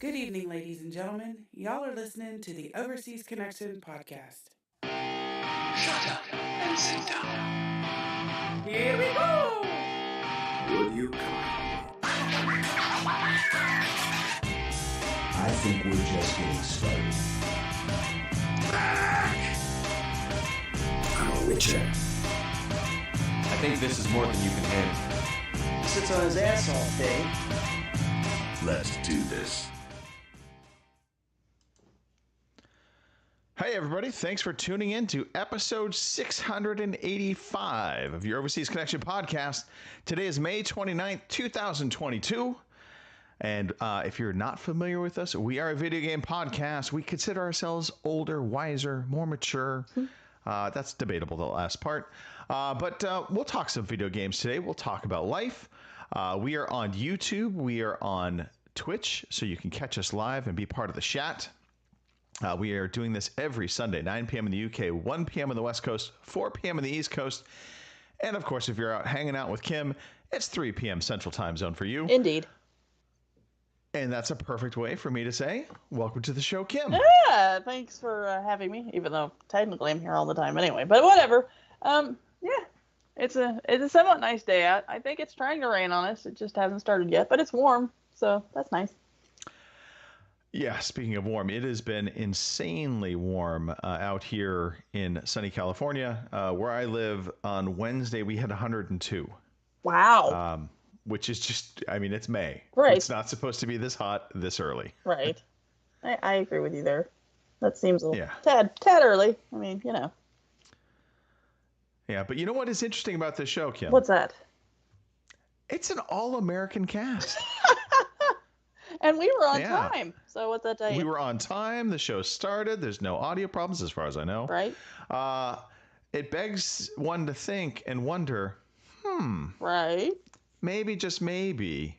Good evening, ladies and gentlemen. Y'all are listening to the Overseas Connection podcast. Shut up and sit down. Here we go! Will you come? I think we're just getting started. I'm a witcher. I think this is more than you can handle. Sits on his ass all day. Let's do this. Hey everybody, thanks for tuning in to episode 685 of your Overseas Connection podcast. Today is May 29th, 2022. And if you're not familiar with us, we are a video game podcast. We consider ourselves older, wiser, more mature. That's debatable, the last part. But we'll talk some video games today. We'll talk about life. We are on YouTube. We are on Twitch, so you can catch us live and be part of the chat. We are doing this every Sunday, 9 p.m. in the UK, 1 p.m. on the West Coast, 4 p.m. on the East Coast. And of course, if you're out hanging out with Kim, it's 3 p.m. Central Time Zone for you. Indeed. And that's a perfect way for me to say, welcome to the show, Kim. Yeah, thanks for having me, even though technically I'm here all the time anyway. But whatever. It's a somewhat nice day out. I think it's trying to rain on us. It just hasn't started yet, but it's warm, so that's nice. Yeah, speaking of warm, it has been insanely warm out here in sunny California. Where I live, on Wednesday, we had 102. Wow. Which is just, I mean, it's May. Right. It's not supposed to be this hot this early. Right. I agree with you there. That seems a little Yeah. tad early. I mean, you know. Yeah, but you know what is interesting about this show, Kim? What's that? It's an all-American cast. And we were on Yeah. time. So what's that tell you? We were on time. The show started. There's no audio problems as far as I know. Right. It begs one to think and wonder, Right. maybe, just maybe,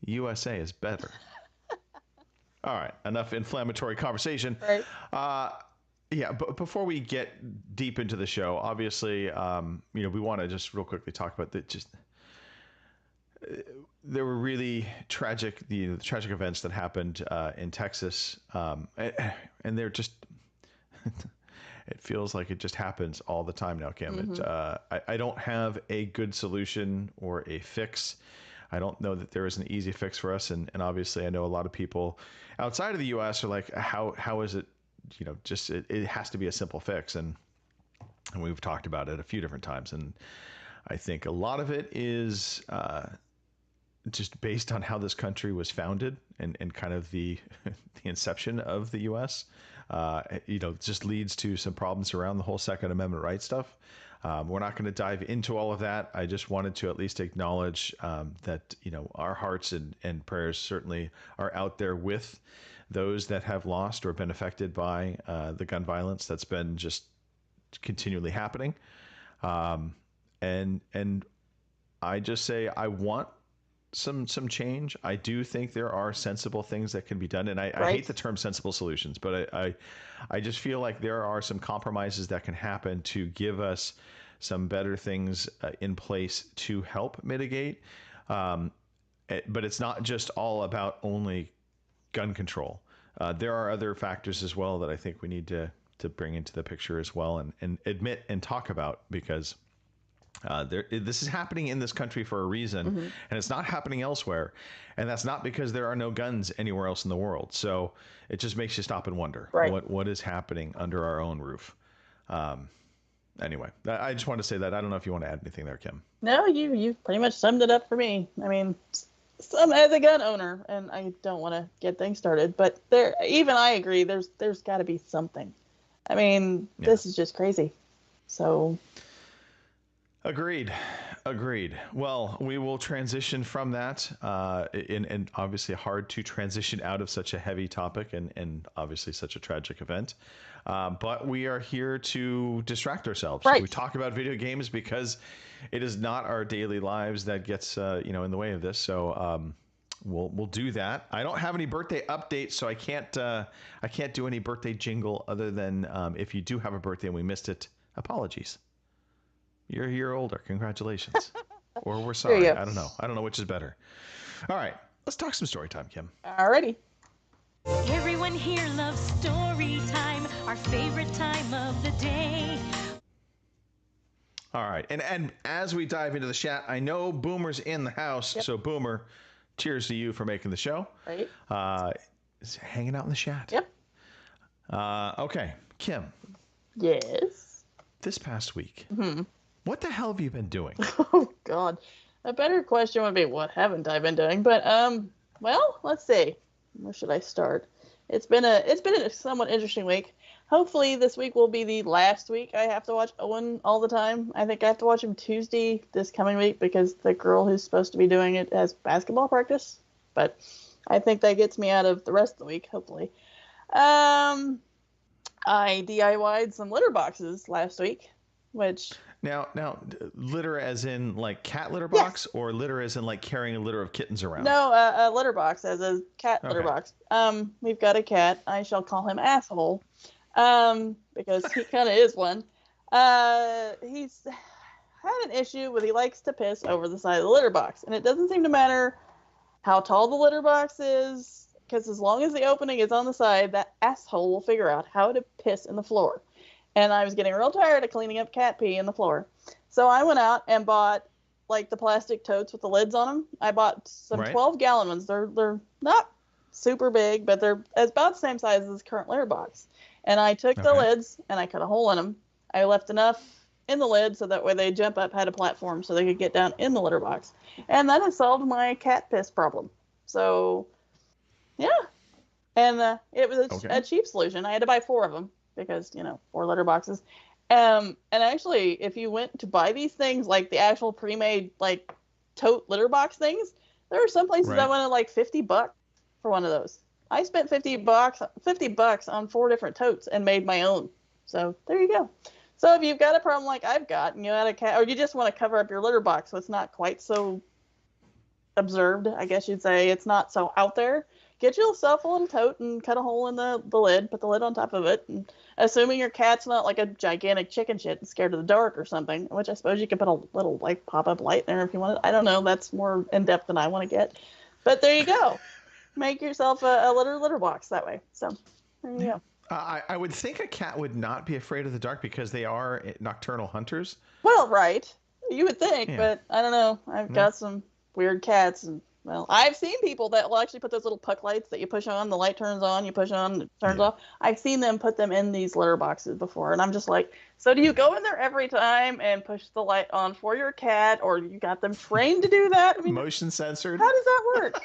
USA is better. All right, enough inflammatory conversation. Right. Yeah, but before we get deep into the show, obviously, we want to just real quickly talk about there were really tragic, the tragic events that happened in Texas, and they're just, it feels like it just happens all the time now, Kim. Mm-hmm. I don't have a good solution or a fix. I don't know that there is an easy fix for us, and obviously I know a lot of people outside of the U.S. are like, how is it, it has to be a simple fix, and we've talked about it a few different times, and I think a lot of it is just based on how this country was founded and kind of the inception of the U.S. Just leads to some problems around the whole Second Amendment right stuff. We're not going to dive into all of that. I just wanted to at least acknowledge that, our hearts and prayers certainly are out there with those that have lost or been affected by the gun violence that's been just continually happening. And I just say I want some change. I do think there are sensible things that can be done, and I hate the term sensible solutions, but I just feel like there are some compromises that can happen to give us some better things in place to help mitigate. But it's not just all about only gun control. There are other factors as well that I think we need to bring into the picture as well and admit and talk about, because this is happening in this country for a reason, and it's not happening elsewhere. And that's not because there are no guns anywhere else in the world. So it just makes you stop and wonder what is happening under our own roof. Anyway, I just want to say that. I don't know if you want to add anything there, Kim. No, you pretty much summed it up for me. I mean, as a gun owner, and I don't want to get things started, but even I agree, there's got to be something. I mean, This is just crazy. So. Agreed. Well, we will transition from that, and obviously hard to transition out of such a heavy topic and obviously such a tragic event. But we are here to distract ourselves. Right. We talk about video games because it is not our daily lives that gets in the way of this. So we'll do that. I don't have any birthday updates, so I can't do any birthday jingle other than if you do have a birthday and we missed it, apologies. You're a year older. Congratulations. Or we're sorry. I don't know. I don't know which is better. All right. Let's talk some story time, Kim. Alrighty. Everyone here loves story time, our favorite time of the day. All right. And as we dive into the chat, I know Boomer's in the house. Yep. So, Boomer, cheers to you for making the show. Right. Hanging out in the chat. Yep. Okay. Kim. Yes. This past week, Mm-hmm. what the hell have you been doing? Oh, God. A better question would be, what haven't I been doing? But, well, let's see. Where should I start? It's been a somewhat interesting week. Hopefully this week will be the last week I have to watch Owen all the time. I think I have to watch him Tuesday this coming week because the girl who's supposed to be doing it has basketball practice. But I think that gets me out of the rest of the week, hopefully. I DIY'd some litter boxes last week, which... Now, litter as in like cat litter box, or litter as in like carrying a litter of kittens around? No, a litter box as a cat litter box. We've got a cat. I shall call him Asshole, because he kind of is one. He's had an issue with he likes to piss over the side of the litter box, and it doesn't seem to matter how tall the litter box is, because as long as the opening is on the side, that asshole will figure out how to piss in the floor. And I was getting real tired of cleaning up cat pee in the floor. So I went out and bought, like, the plastic totes with the lids on them. I bought some 12-gallon ones. They're not super big, but they're about the same size as this current litter box. And I took the lids, and I cut a hole in them. I left enough in the lid so that way they jump up, had a platform so they could get down in the litter box. And that has solved my cat piss problem. So, yeah. And it was a cheap solution. I had to buy 4 of them. Because, 4 litter boxes. And actually, if you went to buy these things, like the actual pre-made, like, tote litter box things, there are some places that wanted like $50 for one of those. I spent $50 on 4 different totes and made my own. So there you go. So if you've got a problem like I've got, and you had a cat, or you just want to cover up your litter box so it's not quite so observed, I guess you'd say, it's not so out there, get yourself a little tote and cut a hole in the lid, put the lid on top of it, and assuming your cat's not like a gigantic chicken shit and scared of the dark or something, which I suppose you could put a little like pop-up light there if you wanted. I don't know. That's more in-depth than I want to get. But there you go. Make yourself a litter box that way. So there you go. I would think a cat would not be afraid of the dark because they are nocturnal hunters. Well, right. You would think, but I don't know. I've got some weird cats, and well, I've seen people that will actually put those little puck lights that you push on, the light turns on, you push on, it turns off. I've seen them put them in these litter boxes before, and I'm just like, so do you go in there every time and push the light on for your cat, or you got them trained to do that? I mean, motion censored? How does that work?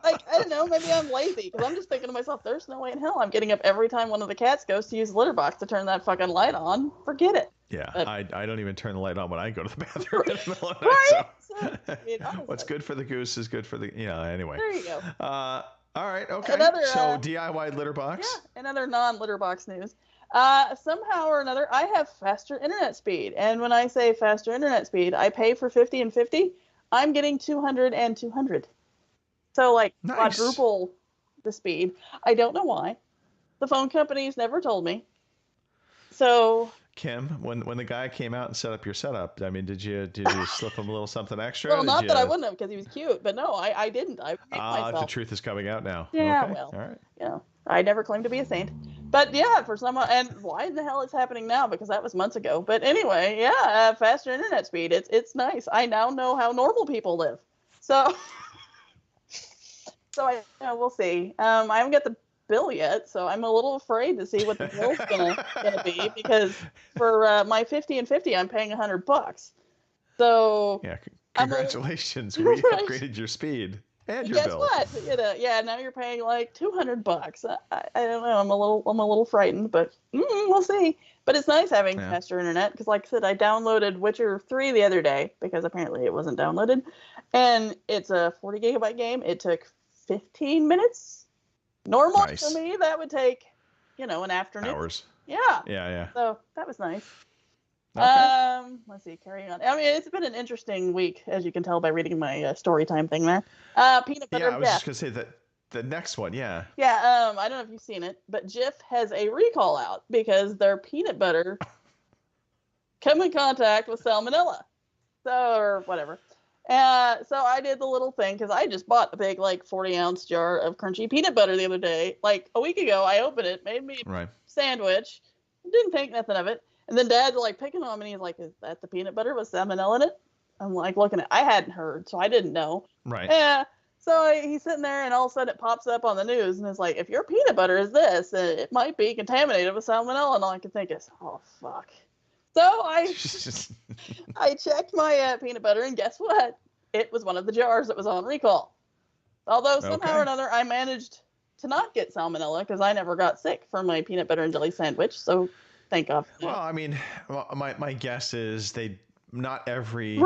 Like, I don't know, maybe I'm lazy, because I'm just thinking to myself, there's no way in hell I'm getting up every time one of the cats goes to use the litter box to turn that fucking light on. Forget it. Yeah, I don't even turn the light on when I go to the bathroom in the middle of the night. So, I mean, what's good for the goose is good for the, anyway. There you go. All right, okay. So DIY litter box. Yeah, another non-litter box news. Somehow or another, I have faster internet speed. And when I say faster internet speed, I pay for 50 and 50. I'm getting 200 and 200. So, like, quadruple the speed. I don't know why. The phone companies never told me. So... Kim, when the guy came out and set up your setup, I mean, did you slip him a little something extra? Well, not that I wouldn't have, because he was cute, but no, I didn't. I made myself. The truth is coming out now. Yeah, okay. Well, all right. I never claimed to be a saint, but yeah, for someone, and why the hell it's happening now? Because that was months ago. But anyway, faster internet speed. It's nice. I now know how normal people live. So we'll see. I haven't got the bill yet, so I'm a little afraid to see what the bill's gonna be, because for my 50 and 50 I'm paying $100. So yeah, congratulations, we upgraded your speed and your bill. Guess what? Now you're paying like $200. I don't know. I'm a little frightened, but we'll see. But it's nice having faster internet, because like I said, I downloaded Witcher 3 the other day because apparently it wasn't downloaded, and it's a 40 gigabyte game. It took 15 minutes. Normal for me, that would take, an afternoon. Hours. Yeah. So that was nice. Okay. Let's see, carrying on. I mean, it's been an interesting week, as you can tell by reading my story time thing there. Peanut butter. Yeah, I was just gonna say that the next one, Yeah, I don't know if you've seen it, but Jif has a recall out because their peanut butter come in contact with salmonella, or whatever. So I did the little thing because I just bought a big, like, 40-ounce jar of crunchy peanut butter the other day. Like, a week ago, I opened it, made me a sandwich, didn't think nothing of it. And then Dad's, like, picking on me. He's like, is that the peanut butter with salmonella in it? I'm, like, looking at I hadn't heard, so I didn't know. Right. Yeah. So he's sitting there, and all of a sudden it pops up on the news, and it's like, if your peanut butter is this, it might be contaminated with salmonella. And all I can think is, oh, fuck. So I checked my peanut butter, and guess what? It was one of the jars that was on recall. Although somehow or another I managed to not get salmonella because I never got sick from my peanut butter and jelly sandwich. So thank God. Well, I mean, my guess is not every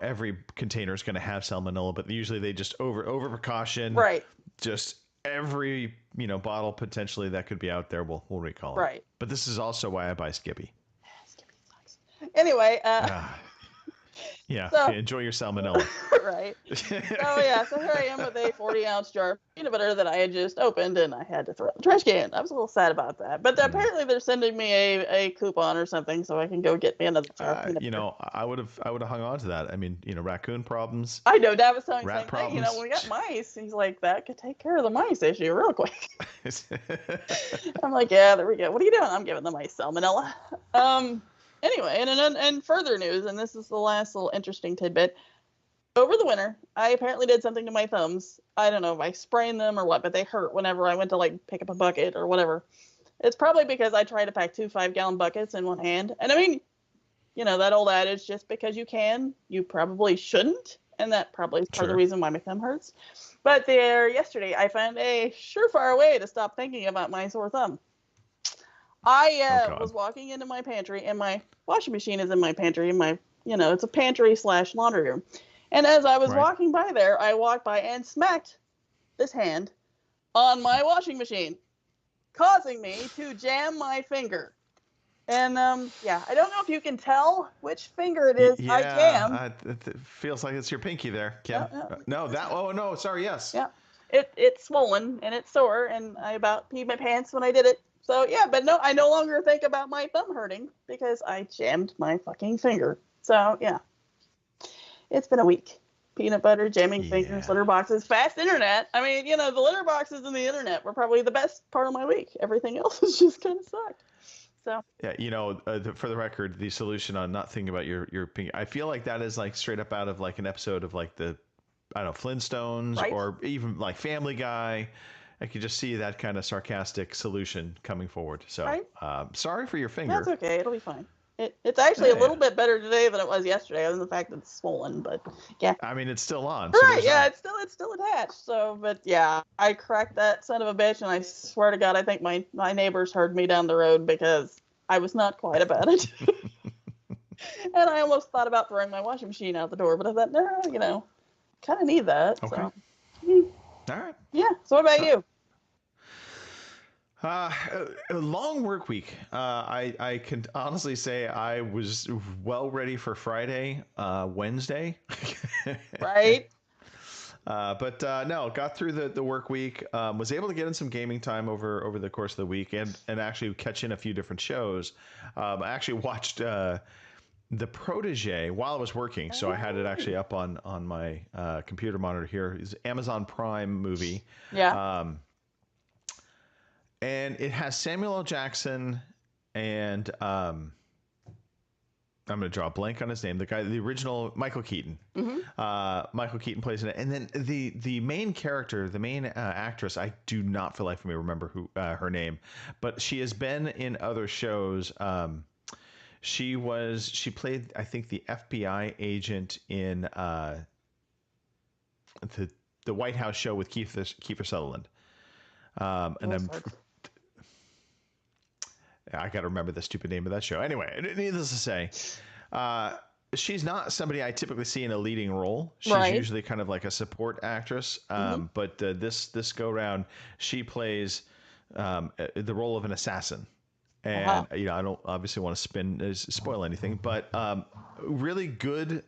every container is going to have salmonella, but usually they just over precaution. Right. Just every bottle potentially that could be out there will recall it. Right. But this is also why I buy Skippy. Skippy sucks. Anyway. Yeah, so, enjoy your salmonella. Right. So here I am with a 40-ounce jar of peanut butter that I had just opened, and I had to throw it in the trash can. I was a little sad about that. But apparently they're sending me a coupon or something so I can go get me another jar of peanut butter. I would have hung on to that. I mean, raccoon problems. I know. Dad was telling me, problems. hey, when we got mice, he's like, that could take care of the mice issue real quick. I'm like, yeah, there we go. What are you doing? I'm giving the mice salmonella. Anyway, and further news, and this is the last little interesting tidbit. Over the winter, I apparently did something to my thumbs. I don't know if I sprained them or what, but they hurt whenever I went to, like, pick up a bucket or whatever. It's probably because I tried to pack 2 5-gallon buckets in one hand. And I mean, that old adage, just because you can, you probably shouldn't. And that probably is part of the reason why my thumb hurts. But yesterday, I found a surefire way to stop thinking about my sore thumb. I was walking into my pantry, and my washing machine is in my pantry. It's a pantry / laundry room. And as I was walking by there, I walked by and smacked this hand on my washing machine, causing me to jam my finger. And I don't know if you can tell which finger it is I jammed. It feels like it's your pinky there, Kim. No, sorry, yes. Yeah, it's swollen and it's sore, and I about peed my pants when I did it. So, but no, I no longer think about my thumb hurting because I jammed my fucking finger. So, it's been a week. Peanut butter, jamming fingers, litter boxes, fast internet. I mean, the litter boxes and the internet were probably the best part of my week. Everything else has just kind of sucked. So. Yeah, for the record, the solution on not thinking about your pinky, I feel like that is like straight up out of like an episode of like the, I don't know, Flintstones or even like Family Guy. I could just see that kind of sarcastic solution coming forward. So, sorry for your finger. That's okay. It'll be fine. It's actually a little bit better today than it was yesterday, other than the fact that it's swollen. But yeah. I mean, it's still on. So it's still attached. So, but yeah, I cracked that son of a bitch, and I swear to God, I think my neighbors heard me down the road because I was not quiet about it. And I almost thought about throwing my washing machine out the door, but I thought, no, kind of need that. Okay. So. All right. Yeah. So what about you? A long work week. I can honestly say I was well ready for Friday, Wednesday. Right. But no, got through the work week. Was able to get in some gaming time over the course of the week and actually catch in a few different shows. I actually watched The Protege while I was working, so I had it actually up on my computer monitor here. It's an Amazon Prime movie. Yeah. And it has Samuel L. Jackson and I'm going to draw a blank on his name. The original Michael Keaton. Mm-hmm. Michael Keaton plays in it, and then the main character, the main actress, I do not for life of me remember who her name, but she has been in other shows. She played, I think, the FBI agent in the White House show with Kiefer Sutherland. I got to remember the stupid name of that show. Anyway, needless to say, she's not somebody I typically see in a leading role. She's usually kind of like a support actress. But this go round, she plays the role of an assassin. And I don't obviously want to spoil anything, but really good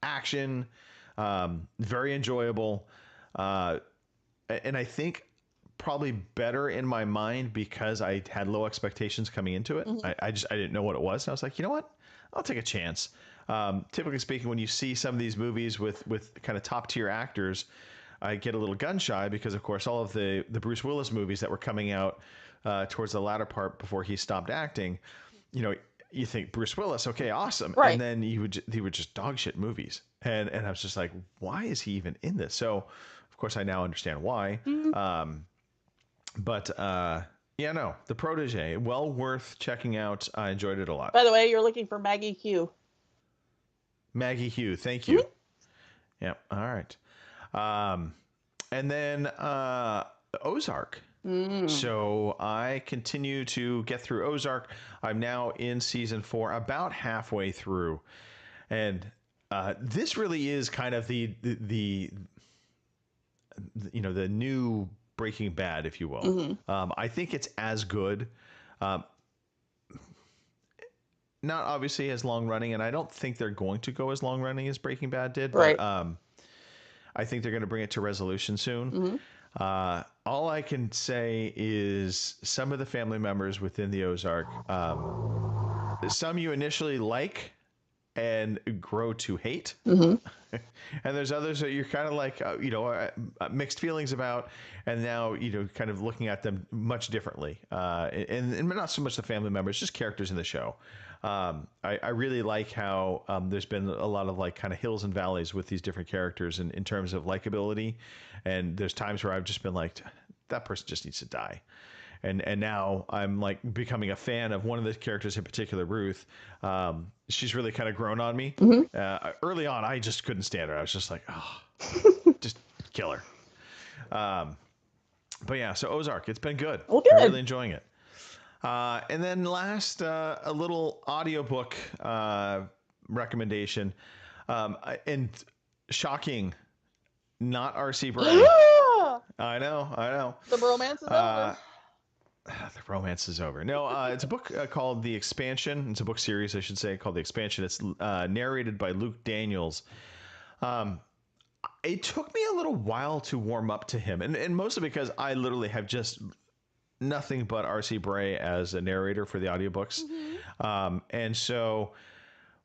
action, very enjoyable, and I think probably better in my mind because I had low expectations coming into it. I didn't know what it was. And I was like, you know what? I'll take a chance. typically speaking, when you see some of these movies with kind of top tier actors, I get a little gun shy because, of course, all of the Bruce Willis movies that were coming out towards the latter part before he stopped acting, you think Bruce Willis, okay, awesome, Right. and then he would just dog shit movies, and I was just like, why is he even in this? So, of course, I now understand why. But yeah, no, The Protege, well worth checking out. I enjoyed it a lot. By the way, you're looking for Maggie Q. Maggie Hugh, thank you. Yep. All right. And then Ozark. So I continue to get through Ozark. I'm now in season 4, about halfway through, and this really is kind of the new Breaking Bad, if you will. I think it's as good. Not obviously as long running, and I don't think they're going to go as long running as Breaking Bad did. Right. But I think they're going to bring it to resolution soon. All I can say is some of the family members within the Ozark, some you initially like and grow to hate. And there's others that you're kind of like, mixed feelings about, and now, kind of looking at them much differently. And not so much the family members, just characters in the show. I really like how there's been a lot of like kind of hills and valleys with these different characters in terms of likability. And there's times where I've just been like, that person just needs to die. And now I'm like becoming a fan of one of the characters in particular, Ruth. She's really kind of grown on me. Early on, I just couldn't stand her. I was just like, oh, just kill her. But yeah, so Ozark, it's been good. Well, good. I'm really enjoying it. And then last, a little audiobook recommendation. And shocking, not R.C. Bray. I know. The romance is over. The romance is over. No, it's a book called The Expansion. It's a book series, I should say, called The Expansion. It's narrated by Luke Daniels. It took me a little while to warm up to him, and mostly because I literally have just nothing but R.C. Bray as a narrator for the audiobooks. And so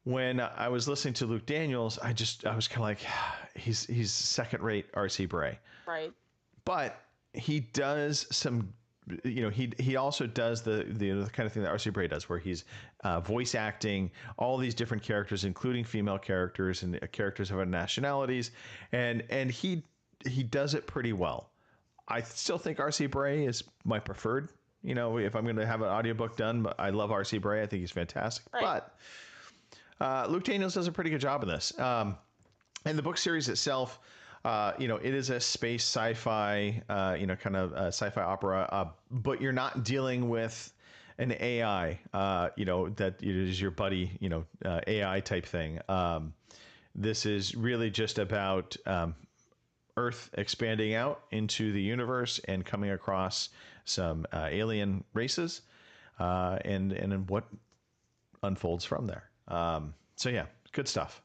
when I was listening to Luke Daniels, I was kind of like, he's second-rate R.C. Bray. Right. But he does some, he also does the kind of thing that R.C. Bray does, where he's voice acting all these different characters, including female characters and characters of other nationalities, and he does it pretty well. I still think R.C. Bray is my preferred. If I'm going to have an audiobook done, but I love R.C. Bray. I think he's fantastic. Right. But Luke Daniels does a pretty good job in this. And the book series itself, it is a space sci-fi, kind of sci-fi opera, but you're not dealing with an AI, that is your buddy, AI type thing. This is really just about Earth expanding out into the universe and coming across some alien races, and what unfolds from there. So yeah, good stuff.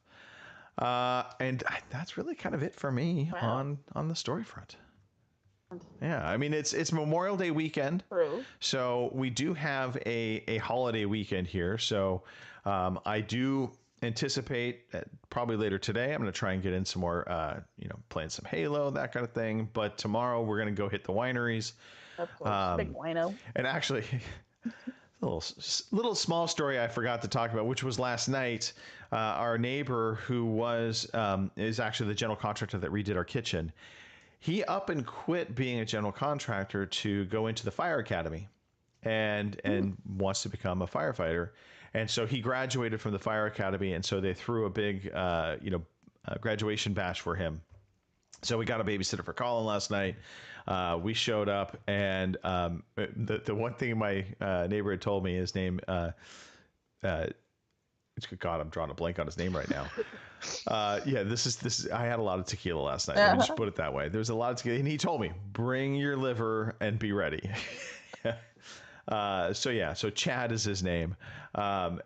And that's really kind of it for me on the story front. Yeah, I mean it's Memorial Day weekend. True. So we do have a holiday weekend here. So I do anticipate that probably later today I'm going to try and get in some more, playing some Halo, that kind of thing. But tomorrow we're going to go hit the wineries. Of course, big wino. And actually, little small story I forgot to talk about, which was last night. Our neighbor, who is actually the general contractor that redid our kitchen, he up and quit being a general contractor to go into the fire academy, and wants to become a firefighter. And so he graduated from the fire academy, and so they threw a big, graduation bash for him. So we got a babysitter for Colin last night. We showed up, and the one thing my neighbor had told me, his name, God, I'm drawing a blank on his name right now. This is. I had a lot of tequila last night. Let me just put it that way. There's a lot of tequila, and he told me, "Bring your liver and be ready." So Chad is his name, man,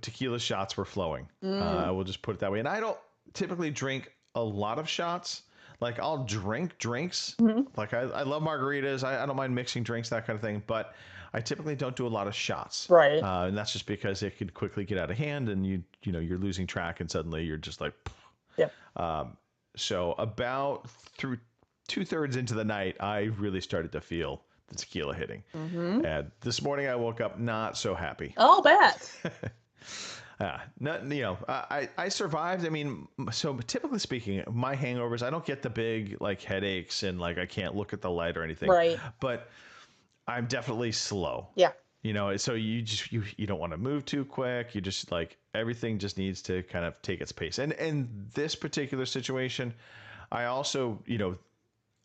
tequila shots were flowing. We'll just put it that way. And I don't typically drink a lot of shots. Like, I'll drink drinks. Like, I love margaritas. I don't mind mixing drinks, that kind of thing. But I typically don't do a lot of shots. Right. And that's just because it could quickly get out of hand, and you're losing track, and suddenly you're just like. Yep. So about through 2/3 into the night, I really started to feel the tequila hitting. Mm-hmm. And this morning I woke up not so happy. Oh, bet. I survived. I mean, so typically speaking, my hangovers, I don't get the big like headaches and like I can't look at the light or anything. Right. But I'm definitely slow. Yeah. So you don't want to move too quick. You just like everything just needs to kind of take its pace. And in this particular situation, I also,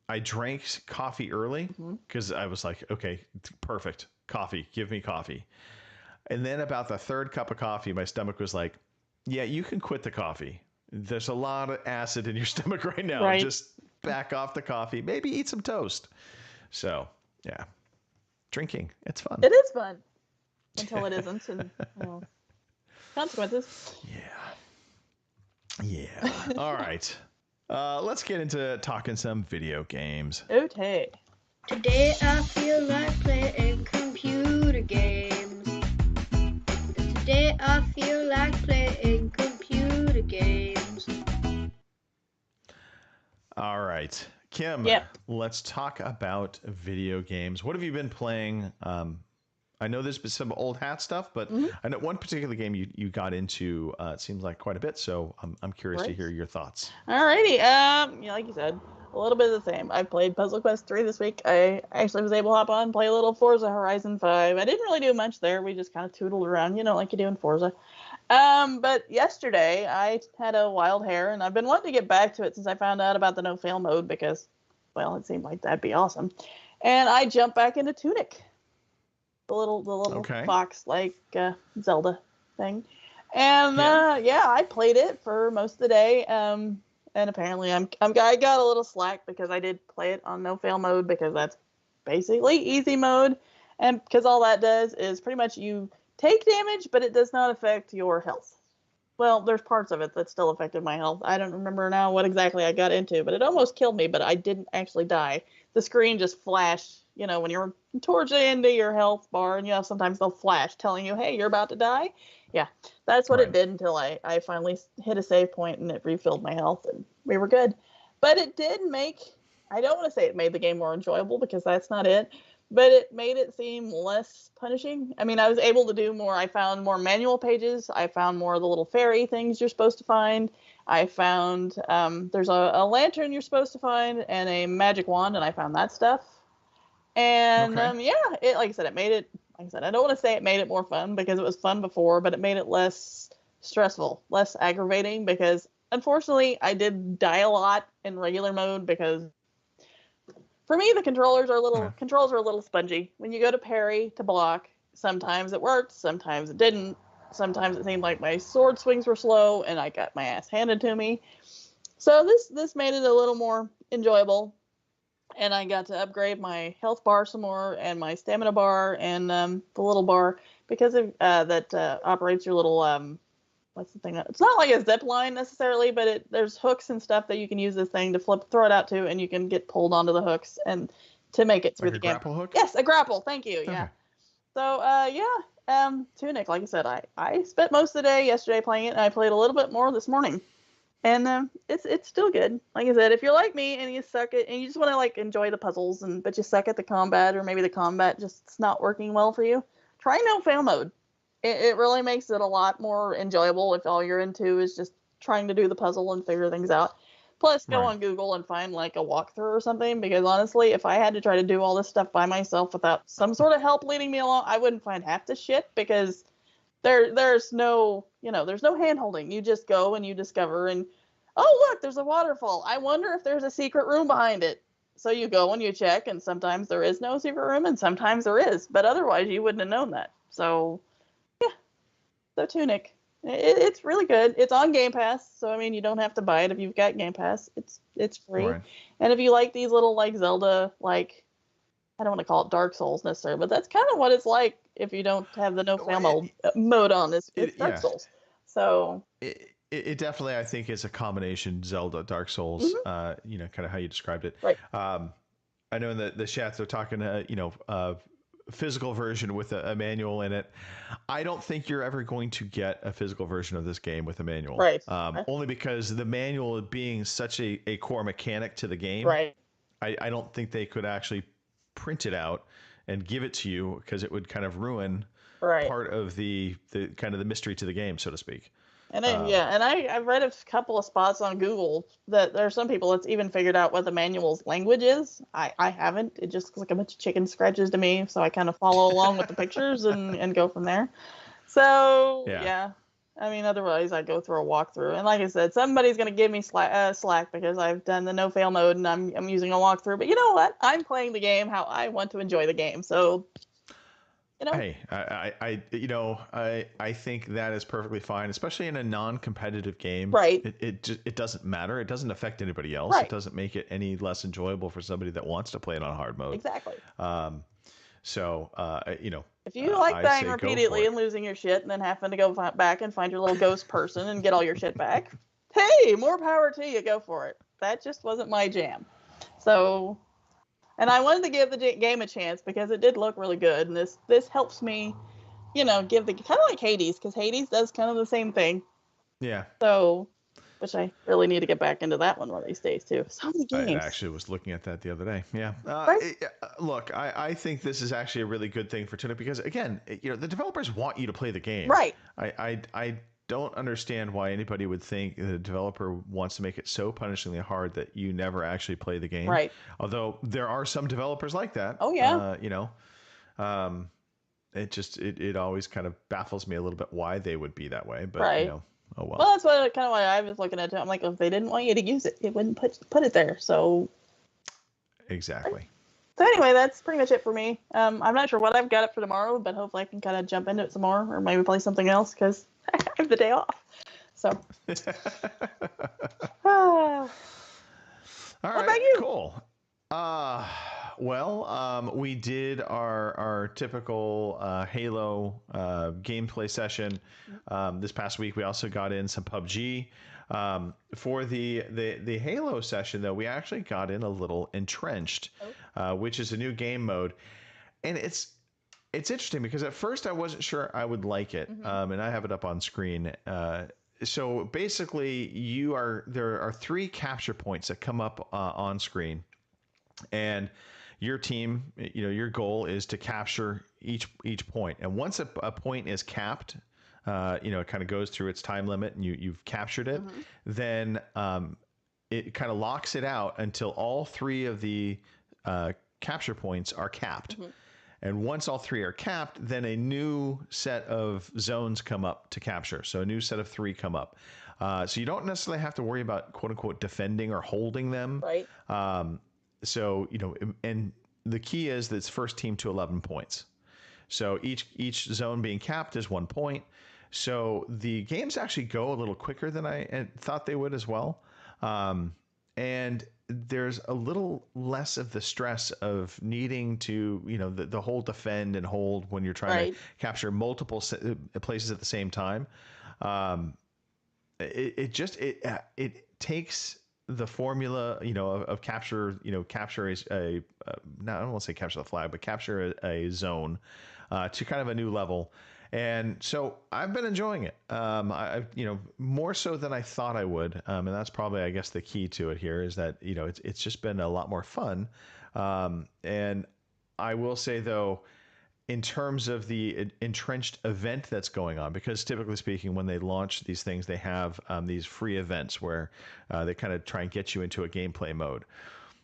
I drank coffee early because I was like, okay, perfect. Coffee, give me coffee. And then about the third cup of coffee, my stomach was like, yeah, you can quit the coffee. There's a lot of acid in your stomach right now. Right. Just back off the coffee. Maybe eat some toast. So, yeah. Drinking. It's fun. It is fun. Until it isn't. And, consequences. Yeah. All right. Let's get into talking some video games. Okay. Today I feel like playing computer games. Today I feel like playing computer games. All right. Kim, Yep. Let's talk about video games. What have you been playing? I know there's been some old hat stuff, but I know one particular game you got into, it seems like quite a bit, so I'm curious to hear your thoughts. Alrighty. Like you said, a little bit of the same. I played Puzzle Quest 3 this week. I actually was able to hop on and play a little Forza Horizon 5. I didn't really do much there. We just kind of tootled around, like you do in Forza. But yesterday I had a wild hair, and I've been wanting to get back to it since I found out about the no fail mode because, well, it seemed like that'd be awesome. And I jumped back into Tunic, the little fox like Zelda thing. And I played it for most of the day. And apparently I got a little slack because I did play it on no fail mode because that's basically easy mode, and because all that does is pretty much you take damage, but it does not affect your health. Well, there's parts of it that still affected my health. I don't remember now what exactly I got into, but it almost killed me, but I didn't actually die. The screen just flashed, when you're towards the end of your health bar, and sometimes they'll flash telling you, hey, you're about to die. Yeah, that's what it did until I finally hit a save point and it refilled my health and we were good. But it did I don't want to say it made the game more enjoyable because that's not it, but it made it seem less punishing. I mean, I was able to do more. I found more manual pages. I found more of the little fairy things you're supposed to find. I found there's a lantern you're supposed to find and a magic wand, and I found that stuff. And like I said, it made it. Like I said, I don't want to say it made it more fun because it was fun before, but it made it less stressful, less aggravating because unfortunately I did die a lot in regular mode because for me the controls are a little spongy. When you go to parry to block, sometimes it worked, sometimes it didn't. Sometimes it seemed like my sword swings were slow and I got my ass handed to me. So this made it a little more enjoyable. And I got to upgrade my health bar some more and my stamina bar and the little bar because of that operates your little what's the thing? It's not like a zip line necessarily, but there's hooks and stuff that you can use this thing to throw it out to, and you can get pulled onto the hooks and to make it through the game. Grapple hook? Yes, a grapple. Thank you. Okay. Yeah. So Tunic, like I said, I spent most of the day yesterday playing it, and I played a little bit more this morning. And it's still good. Like I said, if you're like me and you suck at and you just want to enjoy the puzzles but you suck at the combat, or maybe the combat just not working well for you, try no fail mode. It really makes it a lot more enjoyable if all you're into is just trying to do the puzzle and figure things out. Plus, go on Google and find a walkthrough or something, because honestly, if I had to try to do all this stuff by myself without some sort of help leading me along, I wouldn't find half the shit because there's no hand holding. You just go and you discover and, oh, look, there's a waterfall. I wonder if there's a secret room behind it. So you go and you check, and sometimes there is no secret room and sometimes there is, but otherwise you wouldn't have known that. So yeah, so Tunic, it's really good. It's on Game Pass, so I mean you don't have to buy it if you've got Game Pass. It's free. Right. And if you like these little Zelda, I don't want to call it Dark Souls necessarily, but that's kind of what it's like if you don't have the no fail mode on. It's Dark Souls. So it definitely, I think, is a combination Zelda, Dark Souls. Kind of how you described it. Right. I know in the chat they're talking, physical version with a manual in it. I don't think you're ever going to get a physical version of this game with a manual. Right. Only because the manual being such a core mechanic to the game. Right. I don't think they could actually print it out and give it to you, because it would kind of ruin part of the kind of the mystery to the game, so to speak. And I've read a couple of spots on Google that there are some people that's even figured out what the manual's language is. I haven't. It just looks like a bunch of chicken scratches to me, so I kind of follow along with the pictures and go from there. So yeah. I mean, otherwise I go through a walkthrough, and like I said, somebody's gonna give me slack because I've done the no fail mode and I'm using a walkthrough. But you know what? I'm playing the game how I want to enjoy the game. So, hey, I think that is perfectly fine, especially in a non-competitive game. Right. It doesn't matter. It doesn't affect anybody else. Right. It doesn't make it any less enjoyable for somebody that wants to play it on hard mode. Exactly. If you like dying repeatedly and losing your shit and then having to go back and find your little ghost person and get all your shit back, hey, more power to you. Go for it. That just wasn't my jam. So, and I wanted to give the game a chance because it did look really good. And this helps me, give the kind of like Hades, because Hades does kind of the same thing. Yeah. So, which I really need to get back into that one these days too. So many games. I actually was looking at that the other day. Yeah. Look, I think this is actually a really good thing for Tunic because, again, the developers want you to play the game. Right. I don't understand why anybody would think the developer wants to make it so punishingly hard that you never actually play the game. Right. Although there are some developers like that. Oh, yeah. It always kind of baffles me a little bit why they would be that way. But, right. Oh well. Well, that's kind of why I was looking at it. I'm like, if they didn't want you to use it, it wouldn't put it there. So. Exactly. So anyway, that's pretty much it for me. I'm not sure what I've got up for tomorrow, but hopefully I can kind of jump into it some more, or maybe play something else because I have the day off. So. All right. What about you? Cool. We did our typical Halo gameplay session this past week. We also got in some PUBG. For the Halo session, though, we actually got in a little Entrenched, which is a new game mode, and it's interesting because at first I wasn't sure I would like it, and I have it up on screen. So basically, there are 3 capture points that come up on screen. And your team, your goal is to capture each point. And once a point is capped, it kind of goes through its time limit and you've captured it, then it kind of locks it out until all 3 of the capture points are capped. And once all 3 are capped, then a new set of zones come up to capture. So a new set of 3 come up. So you don't necessarily have to worry about quote unquote defending or holding them. Right. So, and the key is that it's first team to 11 points. So each zone being capped is 1 point. So the games actually go a little quicker than I thought they would as well. And there's a little less of the stress of needing to, the whole defend and hold when you're trying to capture multiple places at the same time. It takes the formula, of capture, capture I don't want to say capture the flag, but capture a zone to kind of a new level. And so I've been enjoying it, more so than I thought I would. And that's probably, I guess, the key to it here is that, it's just been a lot more fun. And I will say, though, in terms of the Entrenched event that's going on, because typically speaking, when they launch these things, they have these free events where they kind of try and get you into a gameplay mode.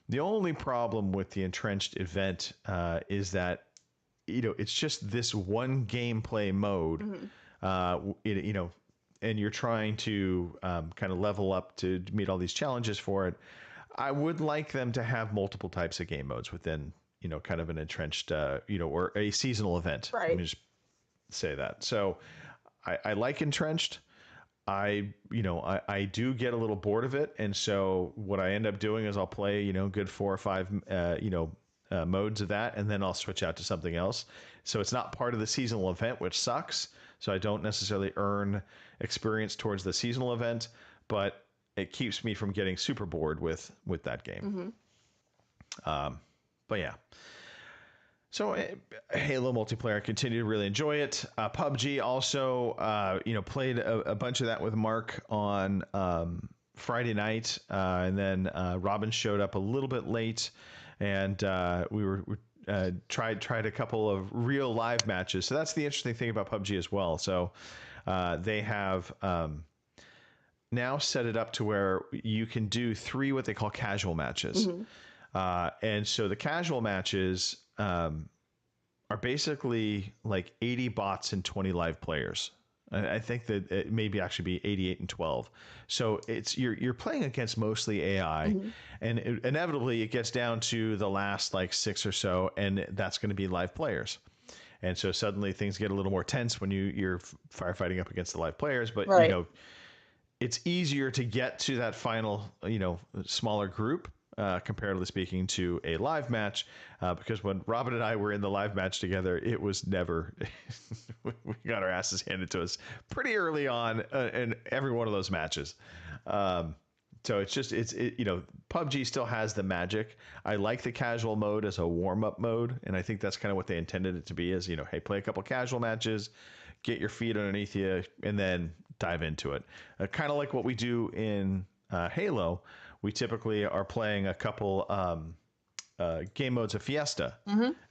The only problem with the Entrenched event is that, it's just this one gameplay mode, and you're trying to kind of level up to meet all these challenges for it. I would like them to have multiple types of game modes within kind of an Entrenched, or a seasonal event. Right. Let me just say that. So I like Entrenched. I do get a little bored of it. And so what I end up doing is I'll play, good 4 or 5, modes of that, and then I'll switch out to something else. So it's not part of the seasonal event, which sucks. So I don't necessarily earn experience towards the seasonal event, but it keeps me from getting super bored with that game. But yeah. So Halo multiplayer, continue to really enjoy it. PUBG also, played a bunch of that with Mark on Friday night, and then Robin showed up a little bit late, and we tried a couple of real live matches. So that's the interesting thing about PUBG as well. So they have now set it up to where you can do 3 what they call casual matches. And so the casual matches are basically like 80 bots and 20 live players. I think that it maybe actually be 88 and 12. So it's you're playing against mostly AI, and inevitably it gets down to the last like 6 or so, and that's going to be live players. And so suddenly things get a little more tense when you're firefighting up against the live players, but it's easier to get to that final, smaller group, comparatively speaking, to a live match, because when Robin and I were in the live match together, it was never, we got our asses handed to us pretty early on in every one of those matches. So it's just, PUBG still has the magic. I like the casual mode as a warm-up mode, and I think that's kind of what they intended it to be is, hey, play a couple casual matches, get your feet underneath you, and then dive into it. Kind of like what we do in Halo. We typically are playing a couple game modes of Fiesta,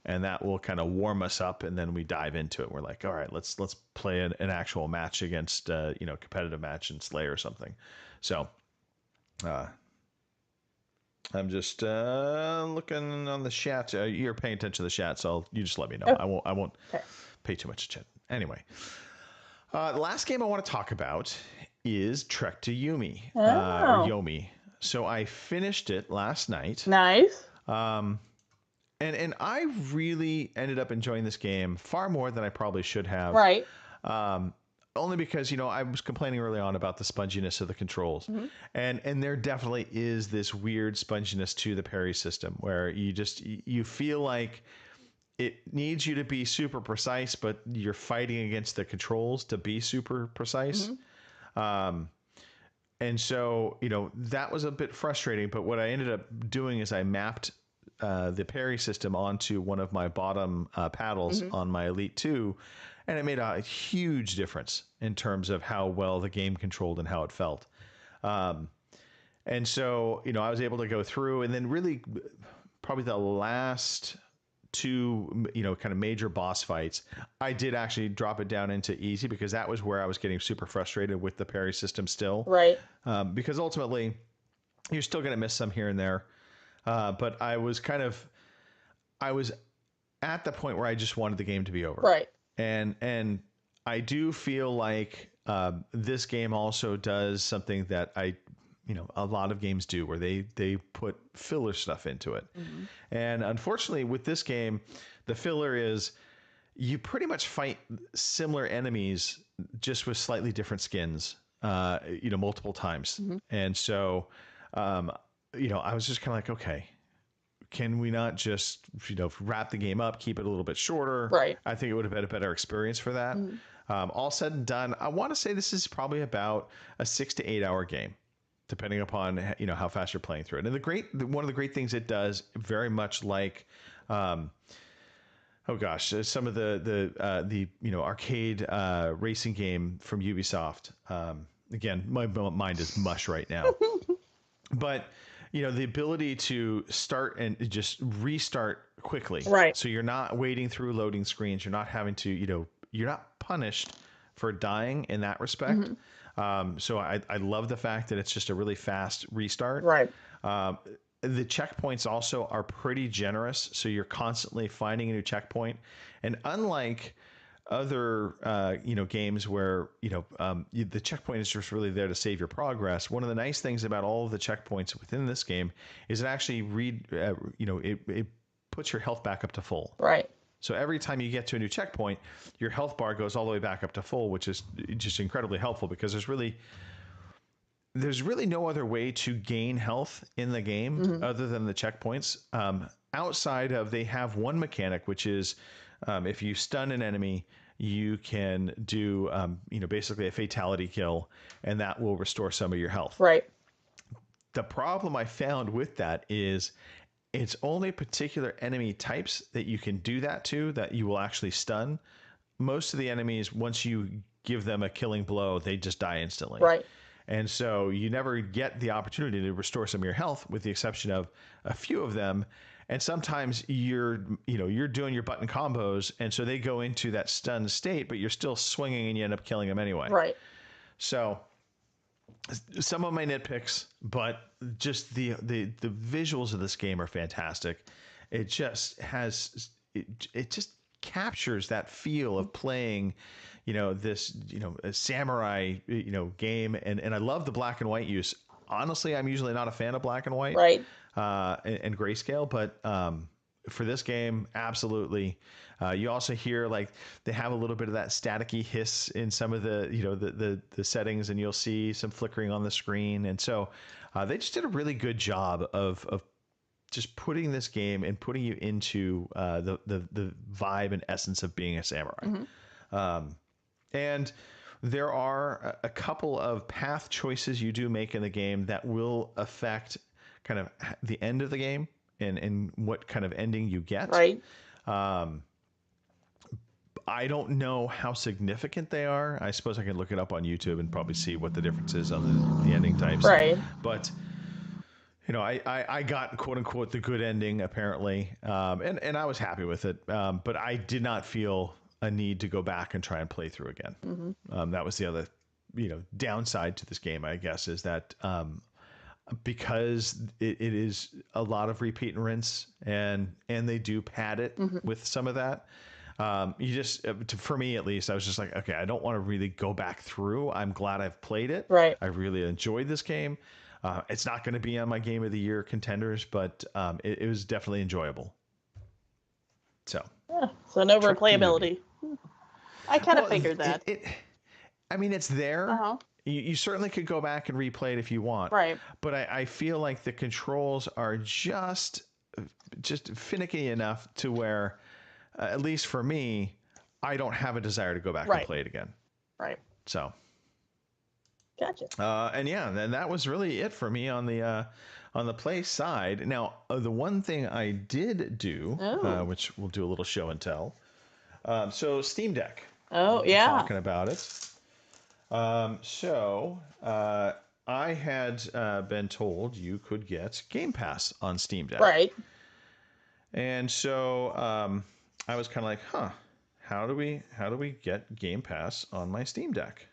and that will kind of warm us up, and then we dive into it. We're like, all right, let's play an actual match against competitive match in Slay or something. So I'm just looking on the chat. You're paying attention to the chat, so you just let me know. I won't pay too much attention. Anyway, the last game I want to talk about is Trek to Yomi, or Yomi. So I finished it last night. Nice. And I really ended up enjoying this game far more than I probably should have. Right. Only because, I was complaining early on about the sponginess of the controls. And there definitely is this weird sponginess to the parry system where you feel like it needs you to be super precise, but you're fighting against the controls to be super precise. And so, that was a bit frustrating. But what I ended up doing is I mapped the parry system onto one of my bottom paddles on my Elite 2. And it made a huge difference in terms of how well the game controlled and how it felt. And so, I was able to go through, and then really probably the last 2, kind of major boss fights, I did actually drop it down into easy because that was where I was getting super frustrated with the parry system still. Right. Because ultimately, you're still going to miss some here and there. But I was at the point where I just wanted the game to be over. Right. And I do feel like this game also does something that a lot of games do, where they put filler stuff into it. And unfortunately with this game, the filler is you pretty much fight similar enemies just with slightly different skins, multiple times. And so, I was just kind of like, okay, can we not just, wrap the game up, keep it a little bit shorter? Right. I think it would have been a better experience for that. All said and done, I want to say this is probably about a 6 to 8 hour game, depending upon how fast you're playing through it. And one of the great things it does, very much like some of the arcade racing game from Ubisoft. Again, my mind is mush right now. But the ability to start and just restart quickly. Right. So you're not waiting through loading screens. You're not having to, you're not punished for dying in that respect. So I love the fact that it's just a really fast restart. Right. The checkpoints also are pretty generous. So you're constantly finding a new checkpoint. And unlike other games where the checkpoint is just really there to save your progress, one of the nice things about all of the checkpoints within this game is it actually it puts your health back up to full. Right. So every time you get to a new checkpoint, your health bar goes all the way back up to full, which is just incredibly helpful because there's really no other way to gain health in the game other than the checkpoints. Outside of, they have one mechanic, which is if you stun an enemy, you can do basically a fatality kill, and that will restore some of your health. Right. The problem I found with that is it's only particular enemy types that you can do that to that you will actually stun. Most of the enemies, once you give them a killing blow, they just die instantly. Right. And so you never get the opportunity to restore some of your health, with the exception of a few of them. And sometimes you're doing your button combos, and so they go into that stunned state, but you're still swinging and you end up killing them anyway. Right. So some of my nitpicks, but just the visuals of this game are fantastic. It just has it just captures that feel of playing, this a samurai game, and I love the black and white use. Honestly, I'm usually not a fan of black and white, Right. And grayscale, but for this game, absolutely. You also hear like they have a little bit of that staticky hiss in some of the the settings, and you'll see some flickering on the screen. And so they just did a really good job of just putting this game and putting you into the vibe and essence of being a samurai. And there are a couple of path choices you do make in the game that will affect kind of the end of the game and what kind of ending you get. Right. I don't know how significant they are. I suppose I can look it up on YouTube and probably see what the difference is on the ending types. Right. But I got quote unquote the good ending apparently, and I was happy with it. But I did not feel a need to go back and try and play through again. That was the other downside to this game, I guess, is that because it is a lot of repeat and rinse, and they do pad it with some of that. You just, for me at least, I was just like, okay, I don't want to really go back through. I'm glad I've played it. Right. I really enjoyed this game. It's not going to be on my Game of the Year contenders, but it was definitely enjoyable. So no replayability. I kind of figured that. I mean, it's there. Uh-huh. You certainly could go back and replay it if you want. Right. But I feel like the controls are just finicky enough to where, at least for me, I don't have a desire to go back and play it again. Right. So. Gotcha. And that was really it for me on the play side. Now, the one thing I did do, which we'll do a little show and tell. So Steam Deck. Oh, yeah. Talking about it. So I had been told you could get Game Pass on Steam Deck. Right. And so I was kind of like, how do we get Game Pass on my Steam Deck?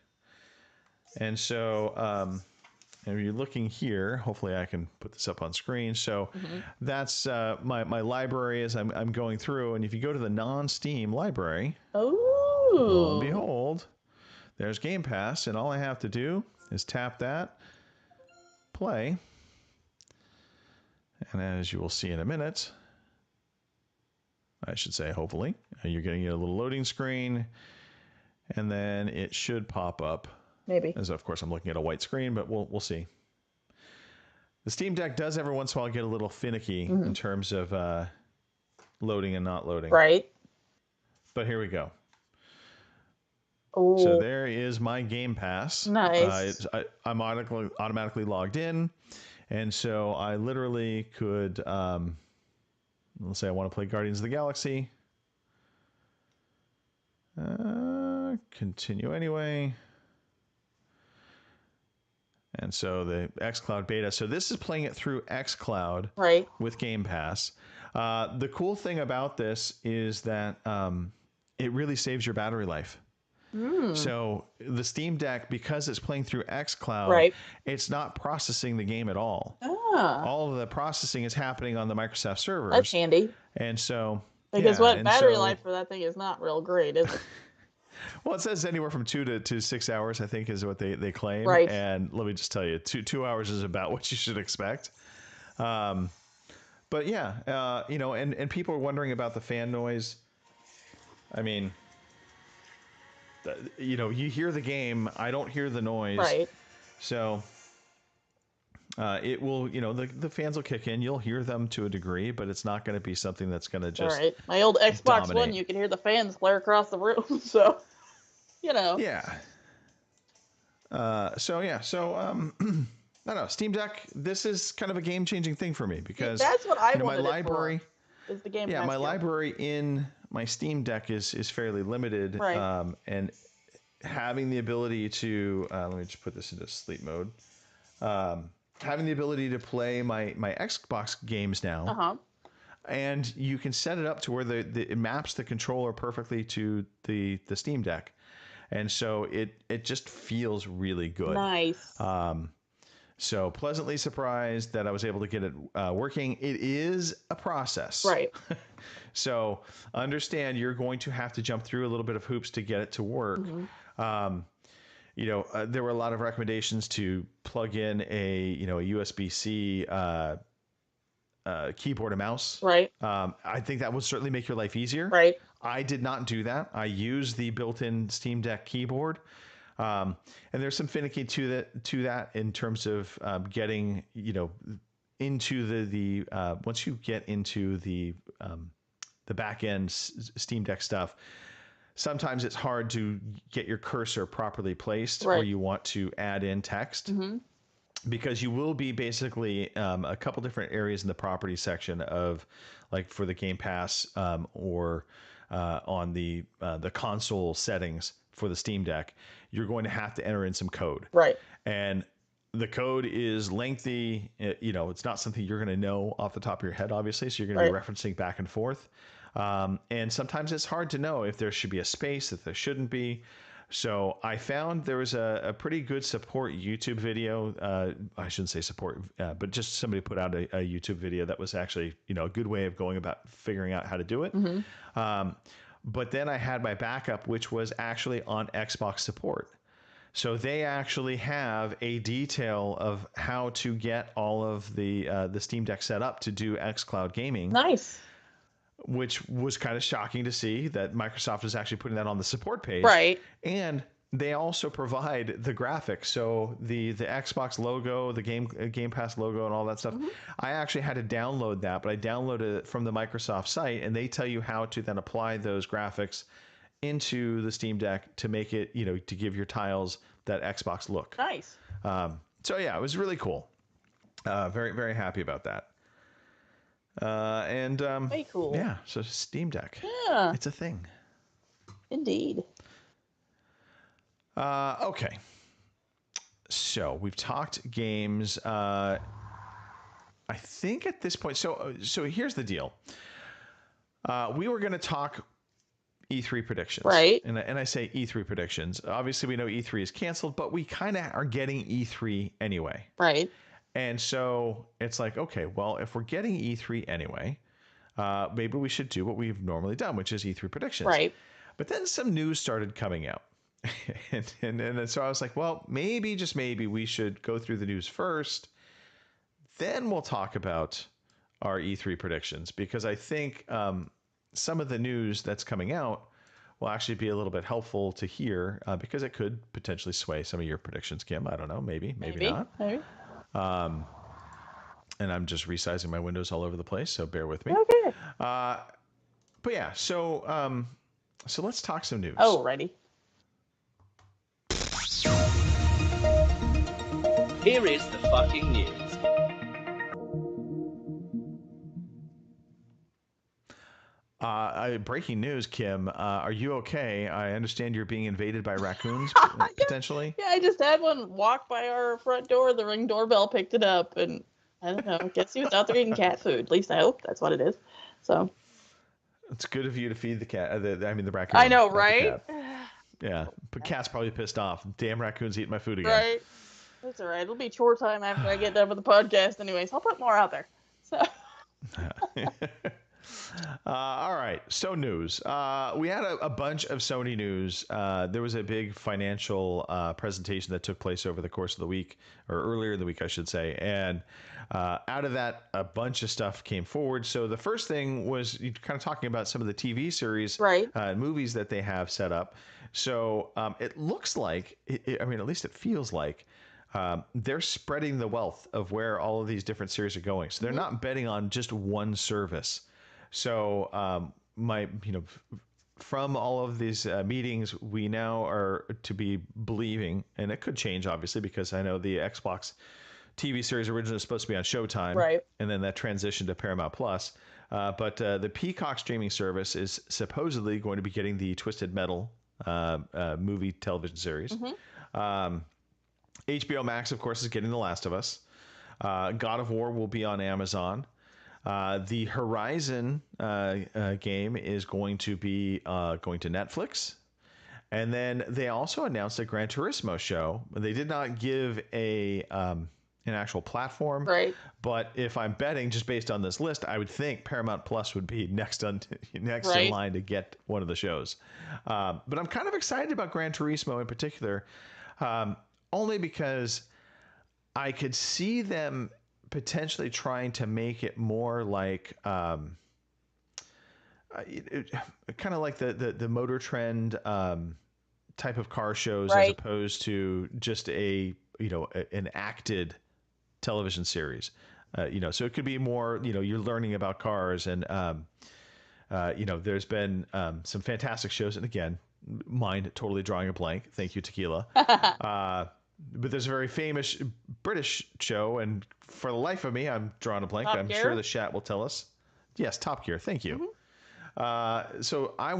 And so if you're looking here, hopefully I can put this up on screen. So that's my library as I'm going through. And if you go to the non-Steam library, lo and behold, there's Game Pass. And all I have to do is tap that, play. And as you will see in a minute, I should say, hopefully, you're getting a little loading screen. And then it should pop up. Maybe. As of course I'm looking at a white screen, but we'll see. The Steam Deck does every once in a while get a little finicky in terms of loading and not loading. Right. But here we go. Oh. So there is my Game Pass. Nice. I'm automatically logged in, and so I literally could, let's say I want to play Guardians of the Galaxy. Continue anyway. And so the Xcloud Beta. So this is playing it through Xcloud with Game Pass. The cool thing about this is that it really saves your battery life. So the Steam Deck, because it's playing through Xcloud, it's not processing the game at all. All of the processing is happening on the Microsoft servers. That's handy. And so... Because battery life for that thing is not real great, is it? Well, it says anywhere from 2 to 6 hours, I think, is what they claim. Right. And let me just tell you, 2 hours is about what you should expect. But yeah, and people are wondering about the fan noise. I mean, you hear the game. I don't hear the noise. Right. So it will, the fans will kick in. You'll hear them to a degree, but it's not going to be something that's going to just. All right. My old Xbox dominate. One, you can hear the fans flare across the room. So, Yeah. So I don't know, Steam Deck. This is kind of a game-changing thing for me because that's what I my wanted library. it for, is the Game Yeah, Pass my deal. library in my Steam Deck is fairly limited, Right. and having the ability to let me just put this into sleep mode. Having the ability to play my Xbox games now, and you can set it up to where it maps the controller perfectly to the Steam Deck, and so it just feels really good. Nice. So pleasantly surprised that I was able to get it working. It is a process. Right. So understand you're going to have to jump through a little bit of hoops to get it to work. There were a lot of recommendations to plug in a USB-C keyboard and mouse. Right. I think that would certainly make your life easier. Right. I did not do that. I used the built-in Steam Deck keyboard. And there's some finicky to that in terms of getting into the once you get into the back end Steam Deck stuff. Sometimes it's hard to get your cursor properly placed, or you want to add in text, because you will be basically a couple different areas in the property section of, like for the Game Pass or on the console settings for the Steam Deck, you're going to have to enter in some code. Right. And the code is lengthy. It's not something you're going to know off the top of your head, obviously. So you're going to be referencing back and forth. And sometimes it's hard to know if there should be a space, if there shouldn't be. So I found there was a pretty good support YouTube video. I shouldn't say support, but just somebody put out a YouTube video that was actually, a good way of going about figuring out how to do it. But then I had my backup, which was actually on Xbox support. So they actually have a detail of how to get all of the Steam Deck set up to do Xcloud gaming. Nice. Which was kind of shocking to see that Microsoft is actually putting that on the support page. Right. And they also provide the graphics. So the Xbox logo, the Game Pass logo, and all that stuff. I actually had to download that, but I downloaded it from the Microsoft site, and they tell you how to then apply those graphics into the Steam Deck to make it, to give your tiles that Xbox look. Nice. So yeah, it was really cool. Very, very happy about that. Very cool. Yeah, so Steam Deck. Yeah. It's a thing. Indeed. Okay. So we've talked games. I think at this point, so here's the deal. We were going to talk E3 predictions. Right. And I say E3 predictions. Obviously, we know E3 is canceled, but we kind of are getting E3 anyway. Right. And so it's like, okay, well, if we're getting E3 anyway, maybe we should do what we've normally done, which is E3 predictions. Right. But then some news started coming out. and so I was like, well, maybe, just maybe, we should go through the news first. Then we'll talk about our E3 predictions, because I think some of the news that's coming out will actually be a little bit helpful to hear, because it could potentially sway some of your predictions, Kim. I don't know. Maybe not. Maybe. And I'm just resizing my windows all over the place, so bear with me. Okay. But yeah, so let's talk some news. Oh, ready. Here is the fucking news. Breaking news, Kim. Are you okay? I understand you're being invaded by raccoons, potentially. Yeah, I just had one walk by our front door. The Ring doorbell picked it up, and I don't know. I guess he was out there eating cat food. At least I hope that's what it is. So it's good of you to feed the cat. The raccoon. I know, right? Yeah, but cat's probably pissed off. Damn raccoons eating my food again. Right. That's all right. It'll be chore time after I get done with the podcast, anyways. I'll put more out there. So. All right. So news. We had a bunch of Sony news. There was a big financial presentation that took place over the course of the week, or earlier in the week, I should say. And out of that, a bunch of stuff came forward. So the first thing was kind of talking about some of the TV series, right, movies that they have set up. So it looks like, at least it feels like, they're spreading the wealth of where all of these different series are going. So they're not betting on just one service. So from all of these meetings, we now are to be believing, and it could change obviously, because I know the Xbox TV series originally was supposed to be on Showtime, Right. and then that transitioned to Paramount Plus. But the Peacock streaming service is supposedly going to be getting the Twisted Metal movie television series. HBO Max, of course, is getting The Last of Us. God of War will be on Amazon. The Horizon game is going to be going to Netflix. And then they also announced a Gran Turismo show. They did not give an actual platform. Right. But if I'm betting, just based on this list, I would think Paramount Plus would be next in line to get one of the shows. But I'm kind of excited about Gran Turismo in particular, only because I could see them potentially trying to make it more like kind of like the Motor Trend type of car shows, as opposed to just an acted television series. So it could be more, you're learning about cars, and there's been some fantastic shows, and again, mind totally drawing a blank. Thank you, Tequila. But there's a very famous British show, and for the life of me, I'm drawing a blank. Top I'm Gear? sure the chat will tell us. Yes, Top Gear. Thank you. So I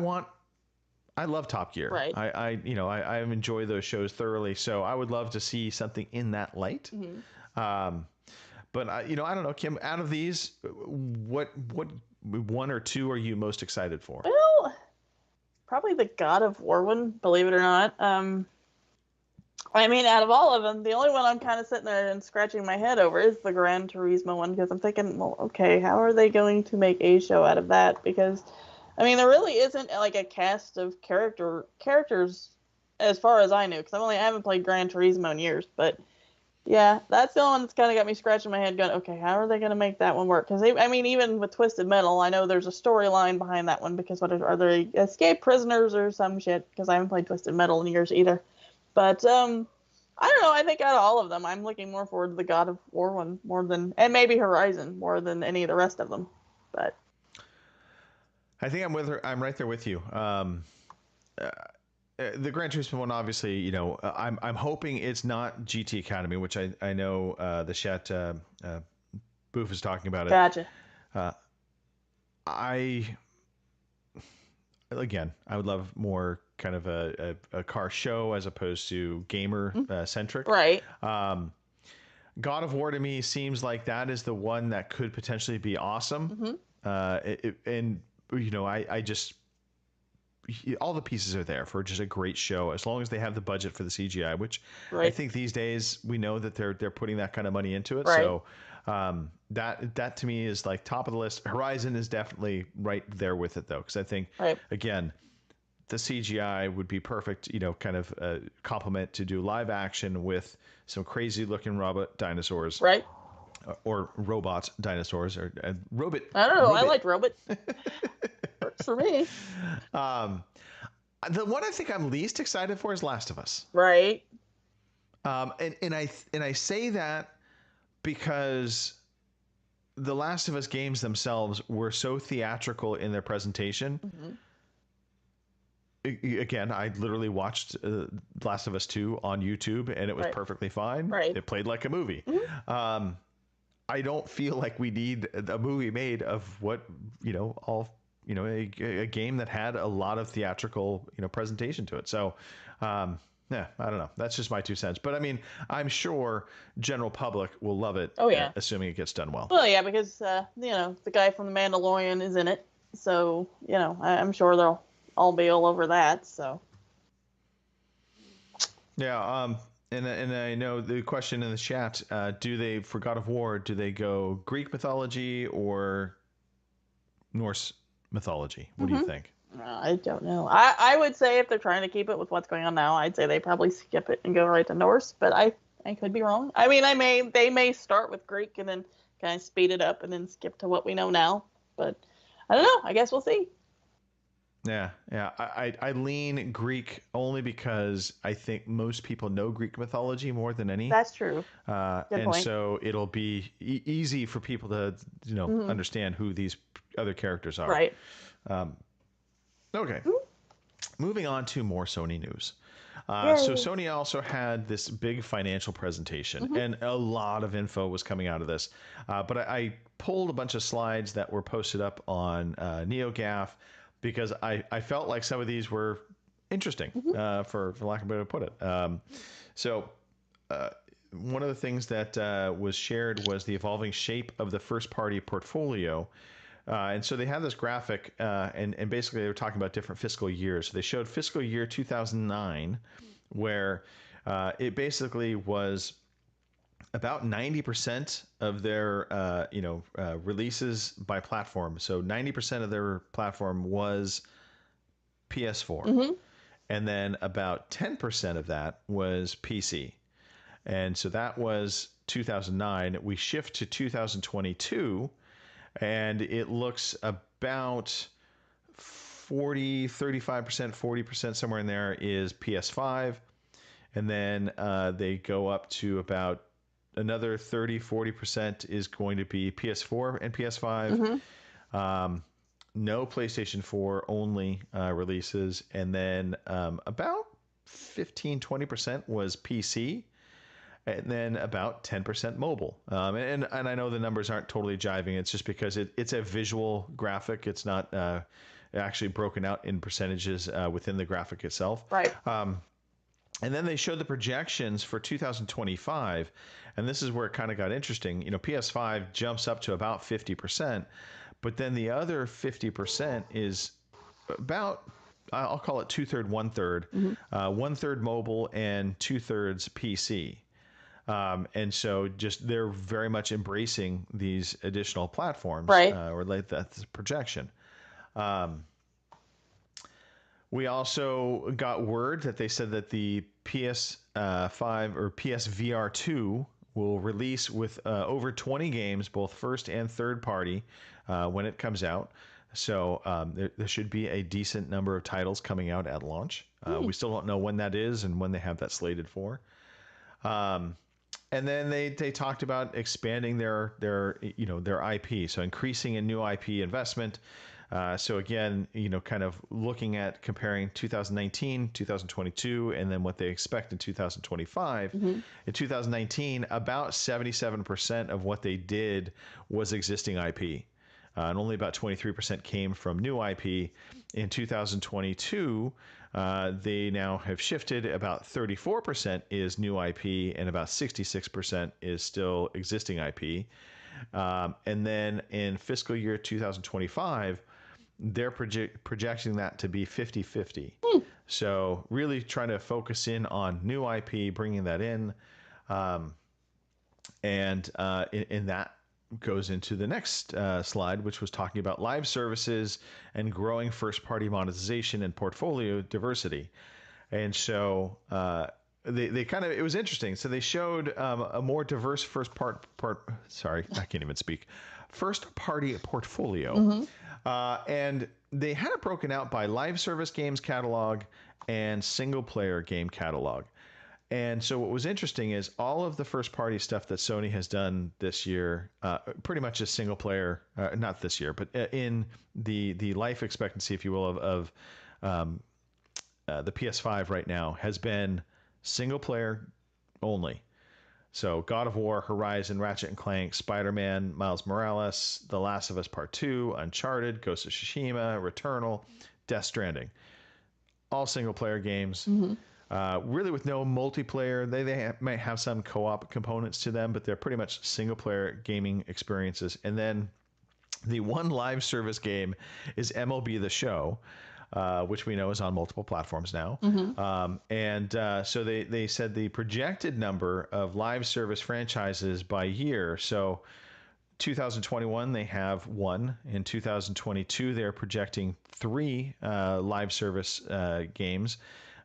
love Top Gear. Right. I enjoy those shows thoroughly. So I would love to see something in that light. But I don't know, Kim. Out of these, what one or two are you most excited for? Well, probably the God of War one, believe it or not. I mean, out of all of them, the only one I'm kind of sitting there and scratching my head over is the Gran Turismo one, because I'm thinking, well, okay, how are they going to make a show out of that? Because, I mean, there really isn't like a cast of characters as far as I knew, because I haven't played Gran Turismo in years. But yeah, that's the only one that's kind of got me scratching my head, going, okay, how are they going to make that one work? Because even with Twisted Metal, I know there's a storyline behind that one, because are they escaped prisoners or some shit? Because I haven't played Twisted Metal in years either. But I don't know. I think out of all of them, I'm looking more forward to the God of War one and maybe Horizon more than any of the rest of them. But I think I'm with her. I'm right there with you. The Gran Turismo one, obviously, I'm hoping it's not GT Academy, which I know the chat Boof is talking about it. Gotcha. I would love more kind of a car show as opposed to gamer centric. Right. God of War to me seems like that is the one that could potentially be awesome. I just, all the pieces are there for just a great show, as long as they have the budget for the CGI, which I think these days we know that they're putting that kind of money into it. Right. So that to me is like top of the list. Horizon is definitely right there with it, though, because I think again, the CGI would be perfect, kind of complement to do live action with some crazy looking robot dinosaurs, right? Or robot dinosaurs, or robot. I don't know. I like robot. Works for me. The one I think I'm least excited for is Last of Us. Right. And I say that because the Last of Us games themselves were so theatrical in their presentation. Again, I literally watched Last of Us 2 on YouTube, and it was perfectly fine. Right. It played like a movie. I don't feel like we need a movie made of what, a game that had a lot of theatrical, presentation to it. So, I don't know. That's just my 2 cents. But I mean, I'm sure general public will love it. Oh, yeah. Assuming it gets done well. Well, yeah, because, the guy from The Mandalorian is in it. So, I'm sure they'll all be all over that. So. Yeah. And I know the question in the chat, for God of War, do they go Greek mythology or Norse mythology? What do you think? I don't know. I would say if they're trying to keep it with what's going on now, I'd say they probably skip it and go right to Norse, but I could be wrong. I mean, they may start with Greek and then kind of speed it up and then skip to what we know now, but I don't know. I guess we'll see. Yeah. I lean Greek only because I think most people know Greek mythology more than any. That's true. Good point. So it'll be easy for people to understand who these other characters are. Right. Okay. Moving on to more Sony news. So Sony also had this big financial presentation, and a lot of info was coming out of this. But I pulled a bunch of slides that were posted up on NeoGAF because I felt like some of these were interesting, for lack of a better way to put it. So one of the things that was shared was the evolving shape of the first-party portfolio. And so they have this graphic, and basically they were talking about different fiscal years. So they showed fiscal year 2009, where it basically was about 90% of their releases by platform. So 90% of their platform was PS4, and then about 10% of that was PC. And so that was 2009. We shift to 2022. And it looks about 35%, 40%, somewhere in there is PS5. And then they go up to about another 40% is going to be PS4 and PS5. No PlayStation 4 only releases. And then about 15-20% was PC. And then about 10% mobile. And I know the numbers aren't totally jiving. It's just because it's a visual graphic. It's not actually broken out in percentages within the graphic itself. Right. And then they showed the projections for 2025. And this is where it kind of got interesting. PS5 jumps up to about 50%. But then the other 50% is about, I'll call it 2/3, 1/3. 1/3 mobile and 2/3 PC. And so just they're very much embracing these additional platforms, right? Or like that's projection. We also got word that they said that the PS5 or PSVR 2 will release with over 20 games, both first and third party, when it comes out. So there should be a decent number of titles coming out at launch. We still don't know when that is and when they have that slated for. And then they talked about expanding their IP, so increasing in new IP investment. So again, kind of looking at comparing 2019, 2022, and then what they expect in 2025. In 2019, about 77% of what they did was existing IP. And only about 23% came from new IP. In 2022, they now have shifted. About 34% is new IP, and about 66% is still existing IP. And then in fiscal year 2025, they're projecting that to be 50-50. So really trying to focus in on new IP, bringing that in. And that goes into the next slide, which was talking about live services and growing first-party monetization and portfolio diversity. And so they kind of, it was interesting. So they showed a more diverse first-party portfolio. And they had it broken out by live service games catalog and single-player game catalog. And so what was interesting is all of the first-party stuff that Sony has done this year, pretty much is single-player, not this year, but in the life expectancy, if you will, of the PS5 right now, has been single-player only. So God of War, Horizon, Ratchet & Clank, Spider-Man, Miles Morales, The Last of Us Part 2, Uncharted, Ghost of Tsushima, Returnal, Death Stranding. All single-player games. Really with no multiplayer. They might have some co-op components to them, but they're pretty much single-player gaming experiences. And then the one live service game is MLB The Show, which we know is on multiple platforms now. So they said the projected number of live service franchises by year. So 2021, they have 1. In 2022, they're projecting 3 live service games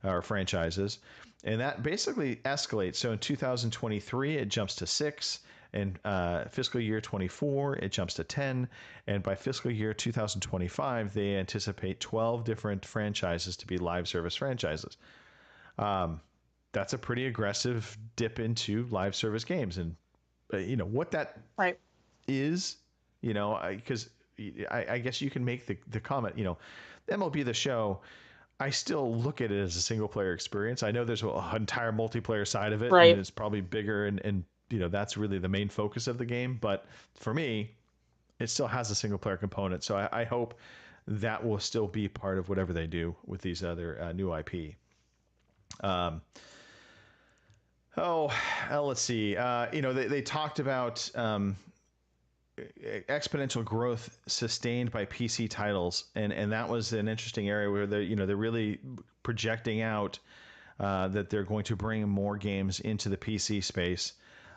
or franchises. And that basically escalates. So in 2023, it jumps to 6. In fiscal year 24, it jumps to 10. And by fiscal year 2025, they anticipate 12 different franchises to be live service franchises. That's a pretty aggressive dip into live service games. And, what that is, because I guess you can make the comment, MLB The Show, I still look at it as a single player experience. I know there's an entire multiplayer side of it, Right. and it's probably bigger, and that's really the main focus of the game. But for me, it still has a single player component. So I hope that will still be part of whatever they do with these other new IP. Let's see. They talked about exponential growth sustained by PC titles, and that was an interesting area where they're really projecting out that they're going to bring more games into the PC space.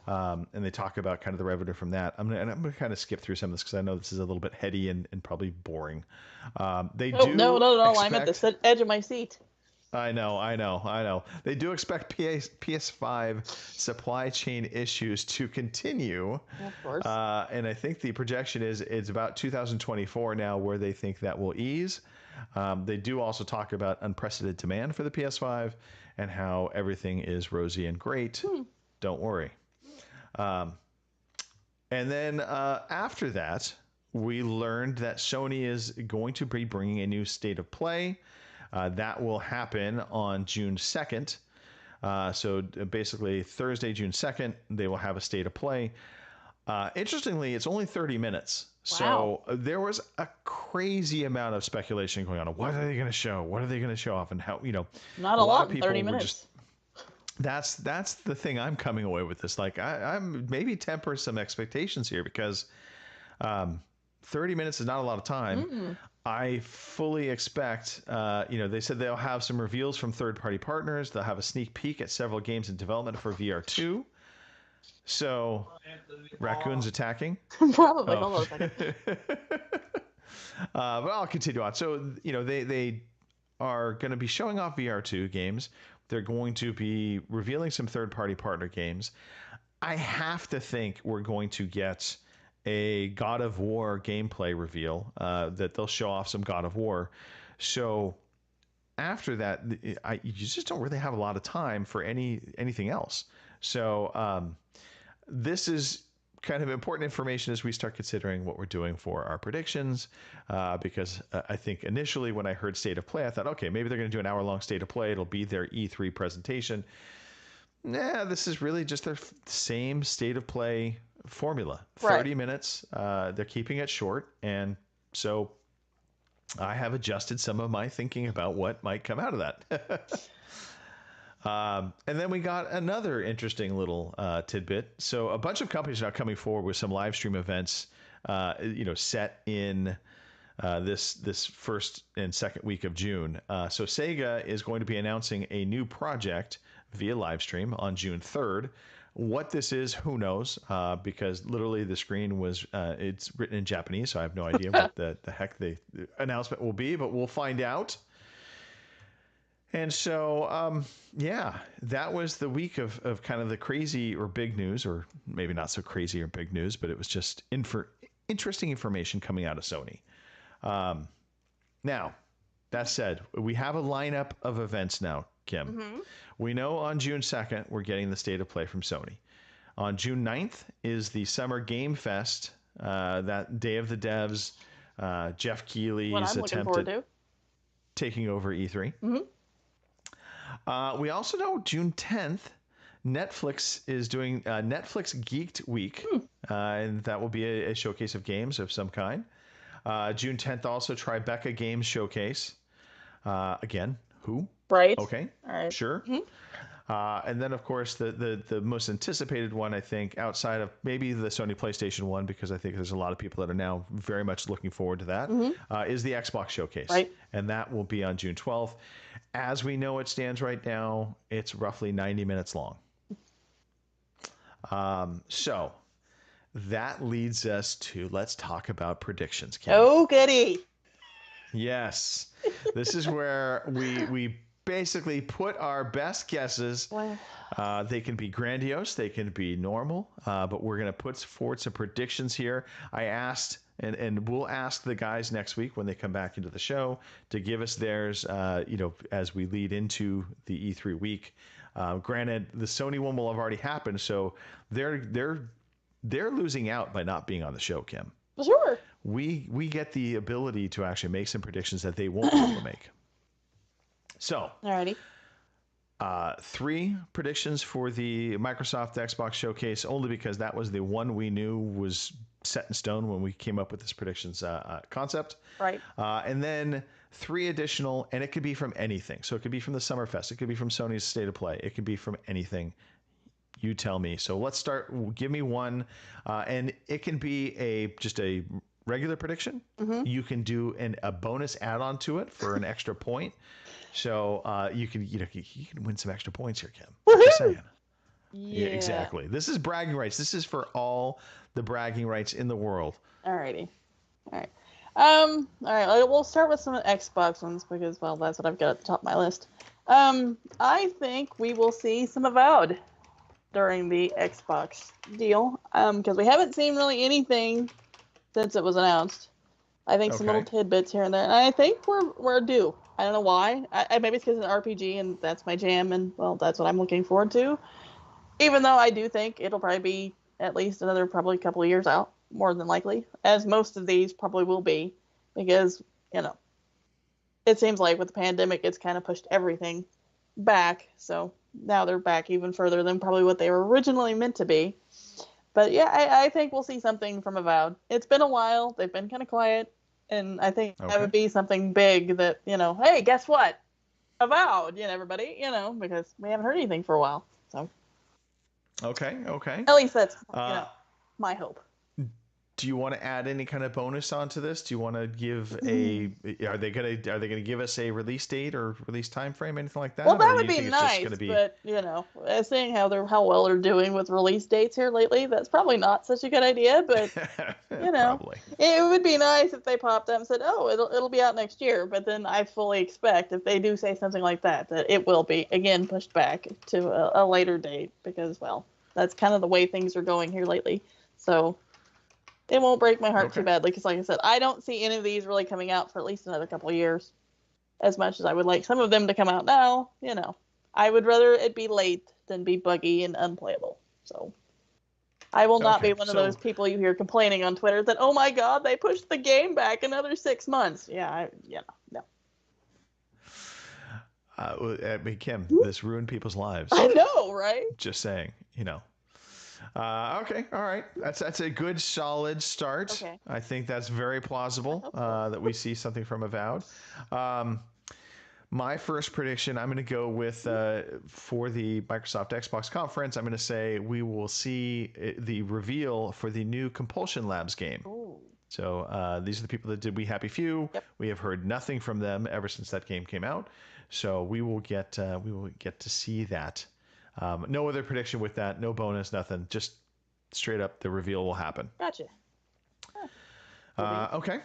And they talk about kind of the revenue from that. I'm gonna kind of skip through some of this because I know this is a little bit heady and probably boring. They do. No. I'm at the edge of my seat. I know. They do expect PS5 supply issue issues to continue. Of course. And I think the projection is it's about 2024 now where they think that will ease. They do also talk about unprecedented demand for the PS5 and how everything is rosy and great. Don't worry. And then after that, we learned that Sony is going to be bringing a new State of Play. That will happen on June 2nd. So basically Thursday, June 2nd, they will have a State of Play. Interestingly, it's only 30 minutes. Wow. So there was a crazy amount of speculation going on. What are they going to show? What are they going to show off? And how, not a lot in 30 minutes. That's the thing I'm coming away with this. Like I'm maybe temper some expectations here because 30 minutes is not a lot of time. I fully expect, they said they'll have some reveals from third-party partners. They'll have a sneak peek at several games in development for VR2. So, raccoons attacking? Probably. Hold on a second. But I'll continue on. So, they are going to be showing off VR2 games. They're going to be revealing some third-party partner games. I have to think we're going to get a God of War gameplay reveal, that they'll show off some God of War. So after that, you just don't really have a lot of time for anything else. So this is kind of important information as we start considering what we're doing for our predictions, because I think initially when I heard State of Play, I thought, okay, maybe they're going to do an hour-long State of Play. It'll be their E3 presentation. Nah, this is really just their same State of Play formula. 30 minutes. They're keeping it short, and so I have adjusted some of my thinking about what might come out of that. And then we got another interesting little tidbit. So a bunch of companies are now coming forward with some live stream events, set in this first and second week of June. So Sega is going to be announcing a new project via live stream on June 3rd. What this is, who knows? Because literally the screen was, it's written in Japanese, so I have no idea what the heck the announcement will be, but we'll find out. And so, that was the week of kind of the crazy or big news, or maybe not so crazy or big news, but it was just interesting information coming out of Sony. Now, that said, we have a lineup of events now, Kim. Mm-hmm. We know on June 2nd, we're getting the State of Play from Sony. On June 9th is the Summer Game Fest, that Day of the Devs, Jeff Keighley's attempt at taking over E3. Mm-hmm. We also know June 10th, Netflix is doing Netflix Geeked Week, and that will be a showcase of games of some kind. June 10th also Tribeca Games Showcase. Again, who? Right. Okay. All right. Sure. Mm-hmm. And then, of course, the most anticipated one, I think, outside of maybe the Sony PlayStation 1, because I think there's a lot of people that are now very much looking forward to that, is the Xbox Showcase. Right. And that will be on June 12th. As we know it stands right now, it's roughly 90 minutes long. So that leads us to, let's talk about predictions, Kim. Oh, goody. Yes. This is where we basically put our best guesses. Wow. They can be grandiose, they can be normal, but we're going to put forward some predictions here. I asked, and we'll ask the guys next week when they come back into the show to give us theirs, as we lead into the E3 week. Granted, the Sony one will have already happened, so they're losing out by not being on the show, Kim. Sure. We get the ability to actually make some predictions that they won't be able to make. So, Alrighty. 3 predictions for the Microsoft Xbox Showcase, only because that was the one we knew was set in stone when we came up with this predictions concept. Right. And then 3 additional, and it could be from anything. So it could be from the Summerfest. It could be from Sony's State of Play. It could be from anything. You tell me. So let's start. Give me one, and it can be just a regular prediction. You can do a bonus add-on to it for an extra point. So you can win some extra points here, Kim. Just saying. Yeah, exactly. This is bragging rights. This is for all the bragging rights in the world. Alrighty. All right. All right. We'll start with some Xbox ones because, well, that's what I've got at the top of my list. I think we will see some Avowed during the Xbox deal, because we haven't seen really anything since it was announced. I think some little tidbits here and there, and I think we're due. I don't know why. Maybe it's because it's an RPG and that's my jam, and well, that's what I'm looking forward to. Even though I do think it'll probably be at least another probably couple of years out, more than likely, as most of these probably will be, because it seems like with the pandemic, it's kind of pushed everything back. So now they're back even further than probably what they were originally meant to be. But yeah, I think we'll see something from Avowed. It's been a while. They've been kind of quiet. And I think that would be something big that, hey, guess what? Avowed, everybody, because we haven't heard anything for a while. So. Okay. At least that's, my hope. Do you want to add any kind of bonus onto this? Do you want to give are they gonna give us a release date or release time frame, anything like that? Well, that would be nice, but seeing how well they're doing with release dates here lately, that's probably not such a good idea. But probably. It would be nice if they popped up and said, "Oh, it'll be out next year." But then I fully expect if they do say something like that it will be again pushed back to a later date because, well, that's kind of the way things are going here lately. So. It won't break my heart too badly because, like I said, I don't see any of these really coming out for at least another couple of years. As much as I would like some of them to come out now, I would rather it be late than be buggy and unplayable. So I will not be one of those people you hear complaining on Twitter that, oh my God, they pushed the game back another 6 months. No. Kim, this ruined people's lives. I know, right? Just saying, Okay, all right. That's a good, solid start. Okay. I think that's very plausible that we see something from Avowed. My first prediction, I'm going to go with for the Microsoft Xbox conference. I'm going to say we will see the reveal for the new Compulsion Labs game. Ooh. So these are the people that did We Happy Few. Yep. We have heard nothing from them ever since that game came out. So we will get to see that. No other prediction with that. No bonus, nothing. Just straight up, the reveal will happen. Gotcha. Okay.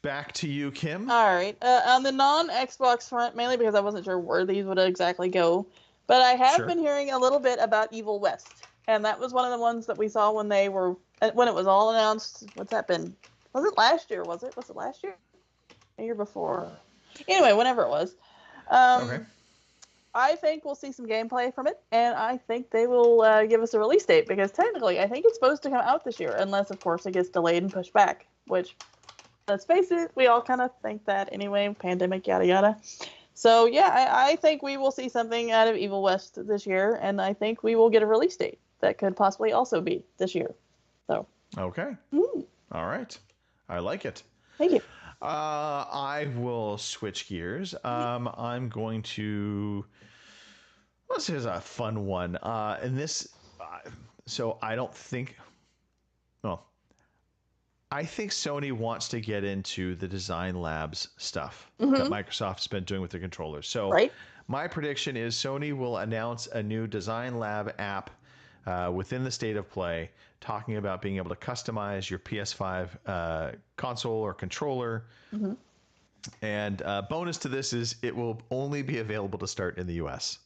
Back to you, Kim. All right. On the non-Xbox front, mainly because I wasn't sure where these would exactly go, but I have been hearing a little bit about Evil West, and that was one of the ones that we saw when it was all announced. What's that been? Was it last year? Was it last year? A year before? Anyway, whenever it was. Okay. I think we'll see some gameplay from it, and I think they will give us a release date, because technically I think it's supposed to come out this year, unless, of course, it gets delayed and pushed back, which, let's face it, we all kind of think that anyway, pandemic, yada, yada. So, yeah, I think we will see something out of Evil West this year, and I think we will get a release date that could possibly also be this year. So. Okay. All right. I like it. Thank you. I will switch gears. I'm going to. This is a fun one. And this, so I don't think. Well, I think Sony wants to get into the Design Labs stuff that Microsoft's been doing with their controllers. So my prediction is Sony will announce a new Design Lab app within the State of Play, talking about being able to customize your PS5 console or controller. And bonus to this is it will only be available to start in the US.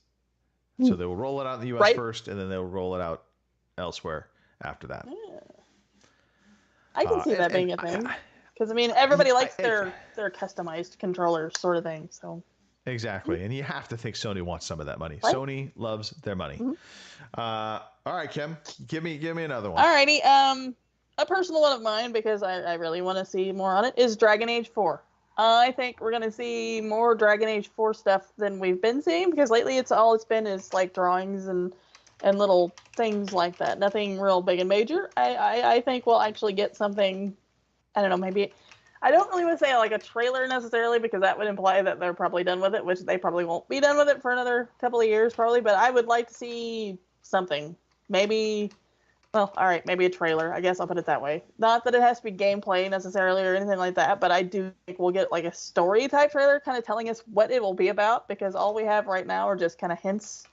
So they will roll it out in the US first, and then they'll roll it out elsewhere after that. I can see that being a thing. Because, I mean, everybody likes their customized controller sort of thing. So exactly. And you have to think Sony wants some of that money. Sony loves their money. All right, Kim, give me another one. All righty. A personal one of mine, because I really want to see more on it, is Dragon Age 4. I think we're going to see more Dragon Age 4 stuff than we've been seeing, because lately it's been is like drawings and little things like that. Nothing real big and major. I think we'll actually get something, I don't know, maybe, I don't really want to say like a trailer necessarily, because that would imply that they're probably done with it, which they probably won't be done with it for another couple of years probably, but I would like to see something. Maybe, well, all right, maybe a trailer. I guess I'll put it that way. Not that it has to be gameplay necessarily or anything like that, but I do think we'll get like a story type trailer kind of telling us what it will be about, because all we have right now are just kind of hints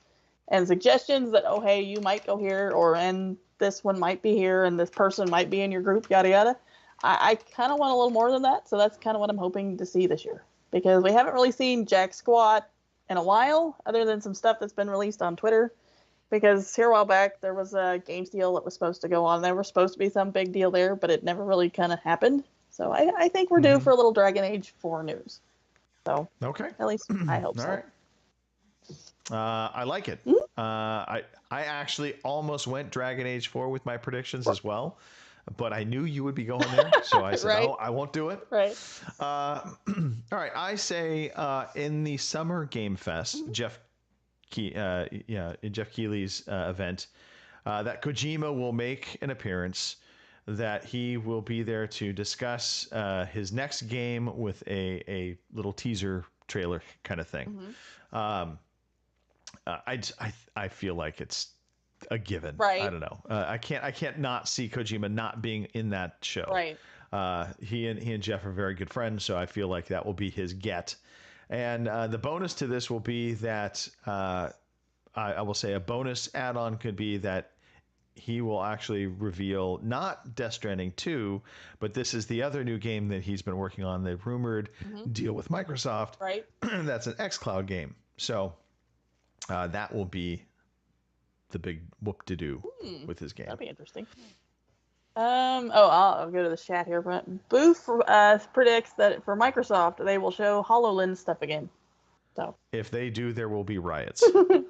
and suggestions that, oh, hey, you might go here, and this one might be here, and this person might be in your group, yada, yada. I kind of want a little more than that, so that's kind of what I'm hoping to see this year, because we haven't really seen jack squat in a while, other than some stuff that's been released on Twitter. Because here a while back, there was a games deal that was supposed to go on. There was supposed to be some big deal there, but it never really kind of happened. So I think we're due for a little Dragon Age 4 news. So okay, at least I hope so. All right. I like it. I actually almost went Dragon Age 4 with my predictions as well, but I knew you would be going there, so I said, Right. no, I won't do it. Right. All right, I say in the Summer Game Fest, Jeff Keighley's event, that Kojima will make an appearance, that he will be there to discuss his next game with a little teaser trailer kind of thing. I feel like it's a given. Right. I don't know. I can't not see Kojima not being in that show. Right. He and Jeff are very good friends, so I feel like that will be his get. And the bonus to this will be that I will say a bonus add-on could be that he will actually reveal not Death Stranding 2, but this is the other new game that he's been working on, the rumored deal with Microsoft. Right. That's an Xcloud game. So that will be the big whoop-de-doo with his game. That'd be interesting. I'll go to the chat here. Booth predicts that for Microsoft, they will show HoloLens stuff again. So if they do, there will be riots. I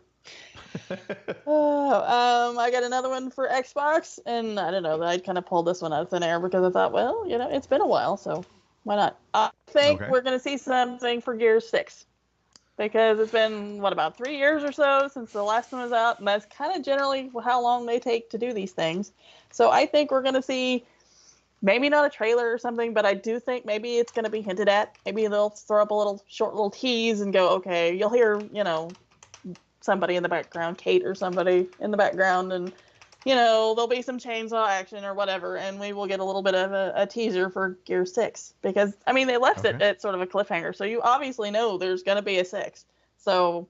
got another one for Xbox, and I don't know, I kind of pulled this one out of thin air because I thought, well, it's been a while, so why not? I think we're going to see something for Gears 6. Because it's been, about 3 years or so since the last one was out, and that's kind of generally how long they take to do these things. So I think we're going to see, maybe not a trailer or something, but I do think maybe it's going to be hinted at. Maybe they'll throw up a short little tease and go, okay, you'll hear, somebody in the background, Kate or somebody in the background, and there'll be some chainsaw action or whatever, and we will get a little bit of a teaser for Gear 6. Because, they left it at sort of a cliffhanger, so you obviously know there's going to be a 6. So,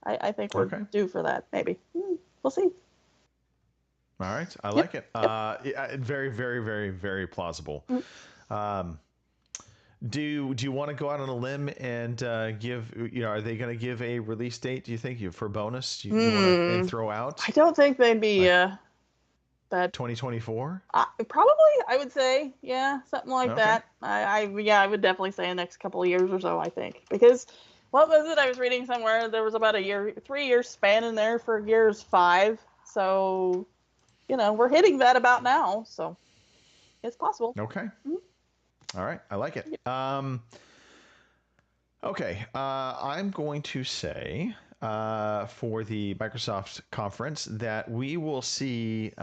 I think we're due for that, maybe. We'll see. All right. I like it. Very, very, very, very plausible. Do you want to go out on a limb and give, are they going to give a release date, do you think, for bonus? You want to throw out? I don't think they'd be that 2024? Probably, I would say. Yeah, something like that. I would definitely say the next couple of years or so, I think. Because, what was it? I was reading somewhere, there was about 3 year span in there for Gears 5. So, we're hitting that about now. So, it's possible. Okay. All right, I like it. Okay, I'm going to say for the Microsoft conference that we will see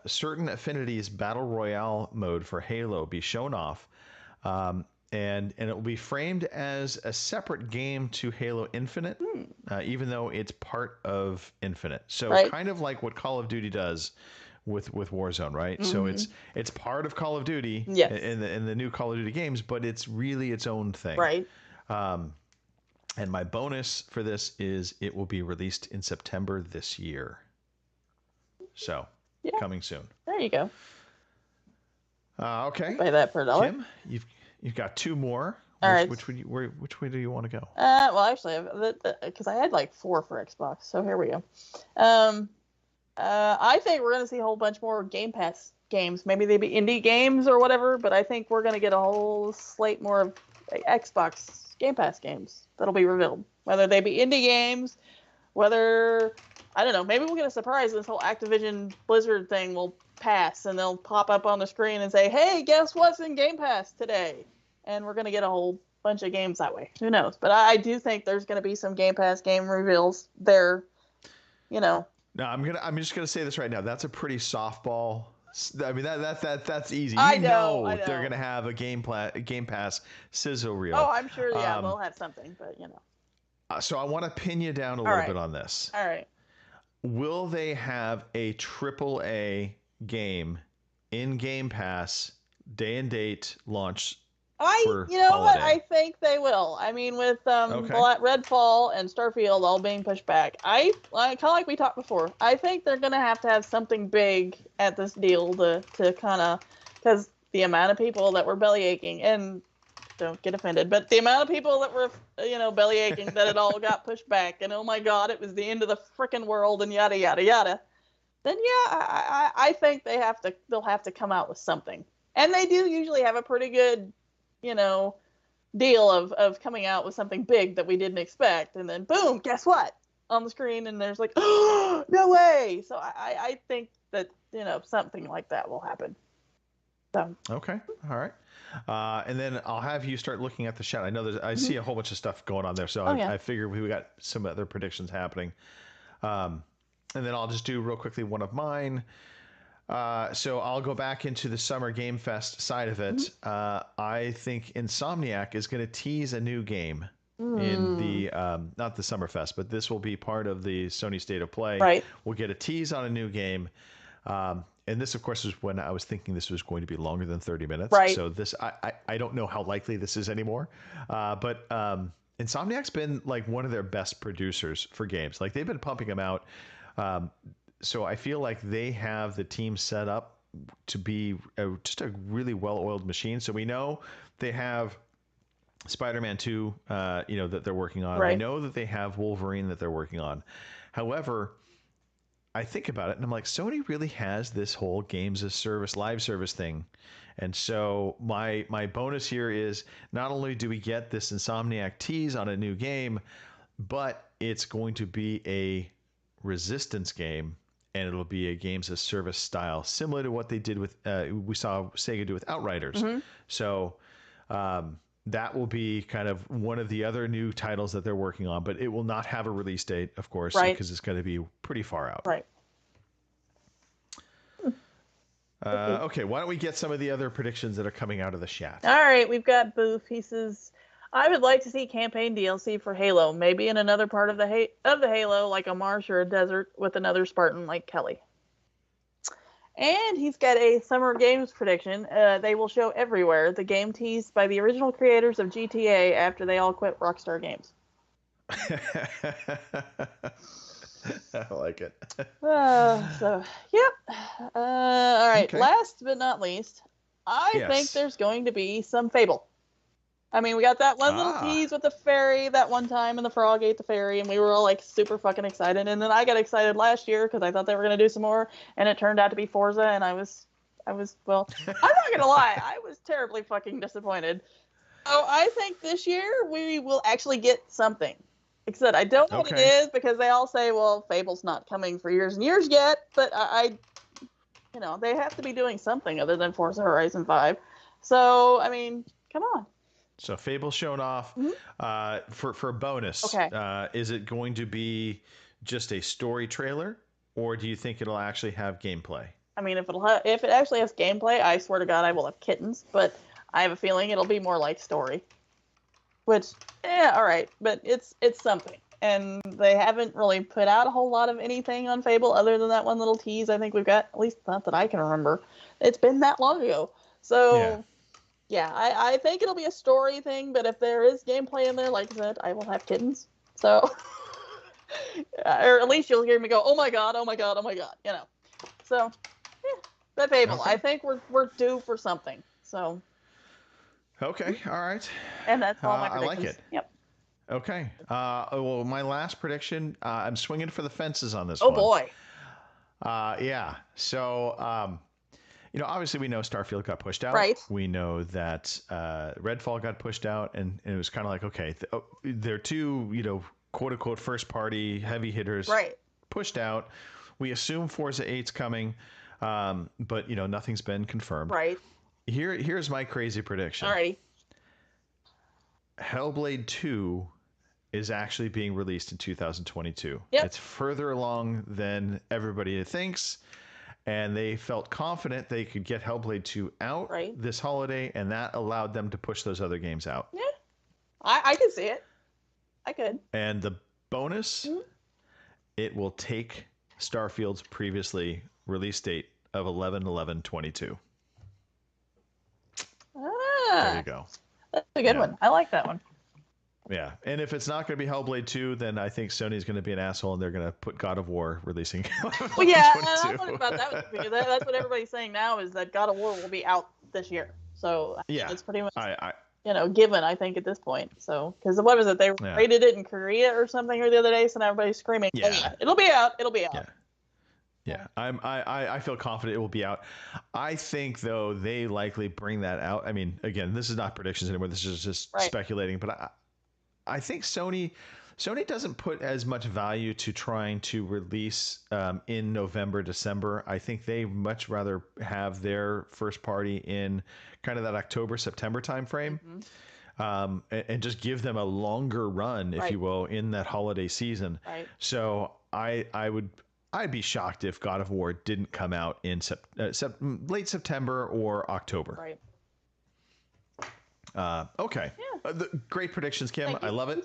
certain Affinity's Battle Royale mode for Halo be shown off, and it will be framed as a separate game to Halo Infinite, even though it's part of Infinite. So kind of like what Call of Duty does with Warzone, right? So it's part of Call of Duty in the new Call of Duty games, but it's really its own thing. Right. And my bonus for this is it will be released in September this year. So coming soon. There you go. Okay. Buy that for $1. Kim, you've got two more. All right. Which way do you want to go? Well, actually, because I had 4 for Xbox, so here we go. I think we're going to see a whole bunch more Game Pass games. Maybe they be indie games or whatever, but I think we're going to get a whole slate more of Xbox Game Pass games that'll be revealed. Whether they be indie games, whether, I don't know, maybe we'll get a surprise. This whole Activision Blizzard thing will pass, and they'll pop up on the screen and say, hey, guess what's in Game Pass today? and we're going to get a whole bunch of games that way. Who knows? But I do think there's going to be some Game Pass game reveals there. No, I'm just gonna say this right now. That's a pretty softball. I mean that's easy. I know. They're gonna have a Game Pass sizzle reel. Oh, I'm sure. Yeah, they'll have something, but So I want to pin you down a little bit on this. All right. Will they have a AAA game in Game Pass day and date launch? What? I think they will. I mean, with Redfall and Starfield all being pushed back, I kind of like we talked before. I think they're gonna have to have something big at this deal to kind of, because the amount of people that were belly aching, and don't get offended, but the amount of people that were belly aching that it all got pushed back, and oh my god, it was the end of the frickin' world, and yada yada yada. Then I think they'll have to come out with something, and they do usually have a pretty good deal of coming out with something big that we didn't expect, and then boom, guess what, on the screen, and there's like, oh, no way. So I think that something like that will happen. So okay, all right, and then I'll have you start looking at the chat. I know I see a whole bunch of stuff going on there, so I figured we got some other predictions happening, and then I'll just do real quickly one of mine. So I'll go back into the Summer Game Fest side of it. I think Insomniac is going to tease a new game in the not the Summer Fest, but this will be part of the Sony State of Play. Right. We'll get a tease on a new game. And this, of course, is when I was thinking this was going to be longer than 30 minutes. Right. So this, I don't know how likely this is anymore. But Insomniac's been like one of their best producers for games. Like they've been pumping them out. So I feel like they have the team set up to be just a really well-oiled machine. So we know they have Spider-Man 2, that they're working on. Right. We know that they have Wolverine that they're working on. However, I think about it and I'm like, Sony really has this whole games as service, live service thing. And so my bonus here is not only do we get this Insomniac tease on a new game, but it's going to be a Resistance game. And it'll be a games as service style, similar to what they did with we saw Sega do with Outriders. So that will be kind of one of the other new titles that they're working on, but it will not have a release date, of course, because it's going to be pretty far out. Right. Okay, why don't we get some of the other predictions that are coming out of the chat? All right, we've got Booth. He says, I would like to see campaign DLC for Halo, maybe in another part of the Halo, like a marsh or a desert, with another Spartan like Kelly. And he's got a Summer Games prediction. They will show everywhere the game teased by the original creators of GTA after they all quit Rockstar Games. I like it. Yep. All right, Okay. Last but not least, I think there's going to be some Fable. I mean, we got that one little tease with the fairy that one time, and the frog ate the fairy, and we were all like super fucking excited. And then I got excited last year because I thought they were going to do some more, and it turned out to be Forza, and I was well, I'm not going to lie, I was terribly fucking disappointed. So I think this year we will actually get something. Except I don't know what it is, because they all say, well, Fable's not coming for years and years yet, but they have to be doing something other than Forza Horizon 5. So, I mean, come on. So Fable's shown off. For a bonus. Okay. Is it going to be just a story trailer, or do you think it'll actually have gameplay? I mean, if it actually has gameplay, I swear to God, I will have kittens. But I have a feeling it'll be more like story. Which, all right, but it's something. And they haven't really put out a whole lot of anything on Fable other than that one little tease I think we've got, at least not that I can remember. It's been that long ago. So... Yeah, I think it'll be a story thing, but if there is gameplay in there, like I said, I will have kittens. So, or at least you'll hear me go, oh my god, oh my god, oh my god, So, that Fable, I think we're due for something. So. Okay, all right. And that's all my predictions. I like it. Yep. Okay. Well, my last prediction, I'm swinging for the fences on this one. Oh boy. Yeah. So. Obviously we know Starfield got pushed out. Right. We know that Redfall got pushed out, and it was kind of like, okay, they're two, quote unquote first party heavy hitters pushed out. We assume Forza 8's coming, but nothing's been confirmed. Right. Here's my crazy prediction. Alrighty. Hellblade 2 is actually being released in 2022. Yep. It's further along than everybody thinks, and they felt confident they could get Hellblade 2 out this holiday, and that allowed them to push those other games out. Yeah, I could see it. I could. And the bonus, it will take Starfield's previously release date of 11/11/22. There you go. That's a good one. I like that one. Yeah, and if it's not going to be Hellblade 2, then I think Sony's going to be an asshole, and they're going to put God of War releasing. Well, yeah, I wonder about that because that's what everybody's saying now is that God of War will be out this year. So yeah, it's pretty much given, I think, at this point. So because what was it? They rated it in Korea or something or the other day, so now everybody's screaming, "Oh, yeah, it'll be out! It'll be out!" Yeah, I feel confident it will be out. I think though they likely bring that out. I mean, again, this is not predictions anymore. This is just speculating, but I think Sony doesn't put as much value to trying to release in November, December. I think they much rather have their first party in kind of that October, September timeframe, and just give them a longer run, if you will, in that holiday season. Right. So I'd be shocked if God of War didn't come out in late September or October. Right. Okay. Yeah. Great predictions, Kim. I love it.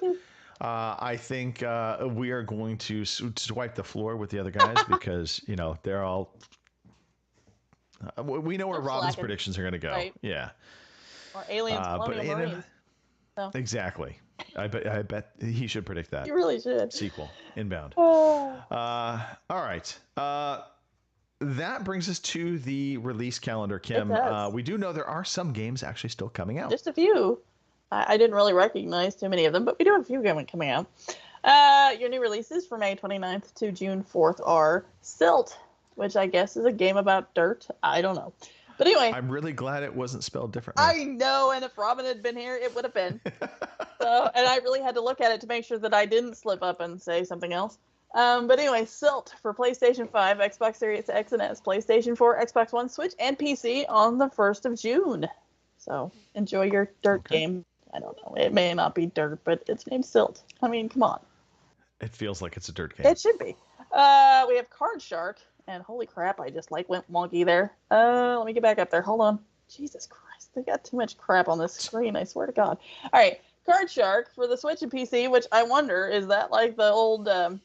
I think we are going to swipe the floor with the other guys because, they're all... we know where Robin's predictions are going to go. Right. Yeah. Or Aliens Colonial Marines. So. Exactly. I bet he should predict that. You really should. Sequel, Inbound. All right. That brings us to the release calendar, Kim. We do know there are some games actually still coming out. Just a few. I didn't really recognize too many of them, but we do have a few coming out. Your new releases for May 29th to June 4th are Silt, which I guess is a game about dirt. I don't know. But anyway. I'm really glad it wasn't spelled differently. I know, and if Robin had been here, it would have been. And I really had to look at it to make sure that I didn't slip up and say something else. But anyway, Silt for PlayStation 5, Xbox Series X and S, PlayStation 4, Xbox One, Switch, and PC on the 1st of June. So enjoy your dirt game. I don't know. It may not be dirt, but it's named Silt. I mean, come on. It feels like it's a dirt game. It should be. We have Card Shark, and holy crap, I just went wonky there. Let me get back up there. Hold on. Jesus Christ, they got too much crap on this screen. I swear to God. All right, Card Shark for the Switch and PC, which I wonder, is that like the old, the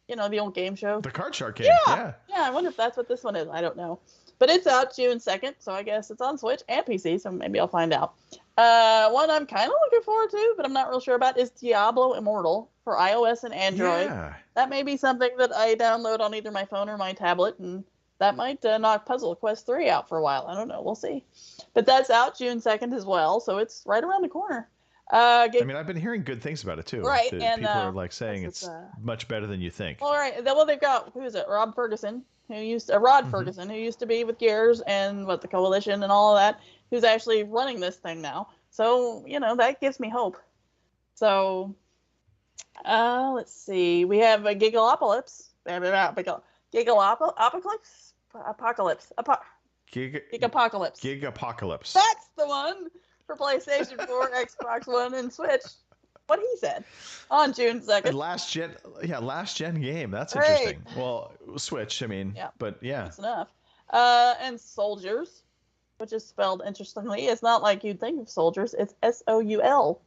old game show? The Card Shark game, yeah. Yeah, I wonder if that's what this one is. I don't know. But it's out June 2nd, so I guess it's on Switch and PC, so maybe I'll find out. One I'm kind of looking forward to, but I'm not real sure about, is Diablo Immortal for iOS and Android. Yeah. That may be something that I download on either my phone or my tablet, and that might knock Puzzle Quest 3 out for a while. I don't know. We'll see. But that's out June 2nd as well, so it's right around the corner. I've been hearing good things about it, too. Right. And people are saying it's much better than you think. Well, right. Well, they've got, who is it? Rod Ferguson, who used to be with Gears and the Coalition and all of that, who's actually running this thing now. So, that gives me hope. So, let's see. We have a Gigalopolis. Gigalopolis? Apocalypse. Gigapocalypse. Gigapocalypse. That's the one for PlayStation 4, Xbox One, and Switch. What he said on June 2nd. Last gen game. That's interesting. Well, Switch, but yeah. That's enough. And Soldiers, which is spelled interestingly. It's not like you'd think of Soldiers. It's SOULDIRS.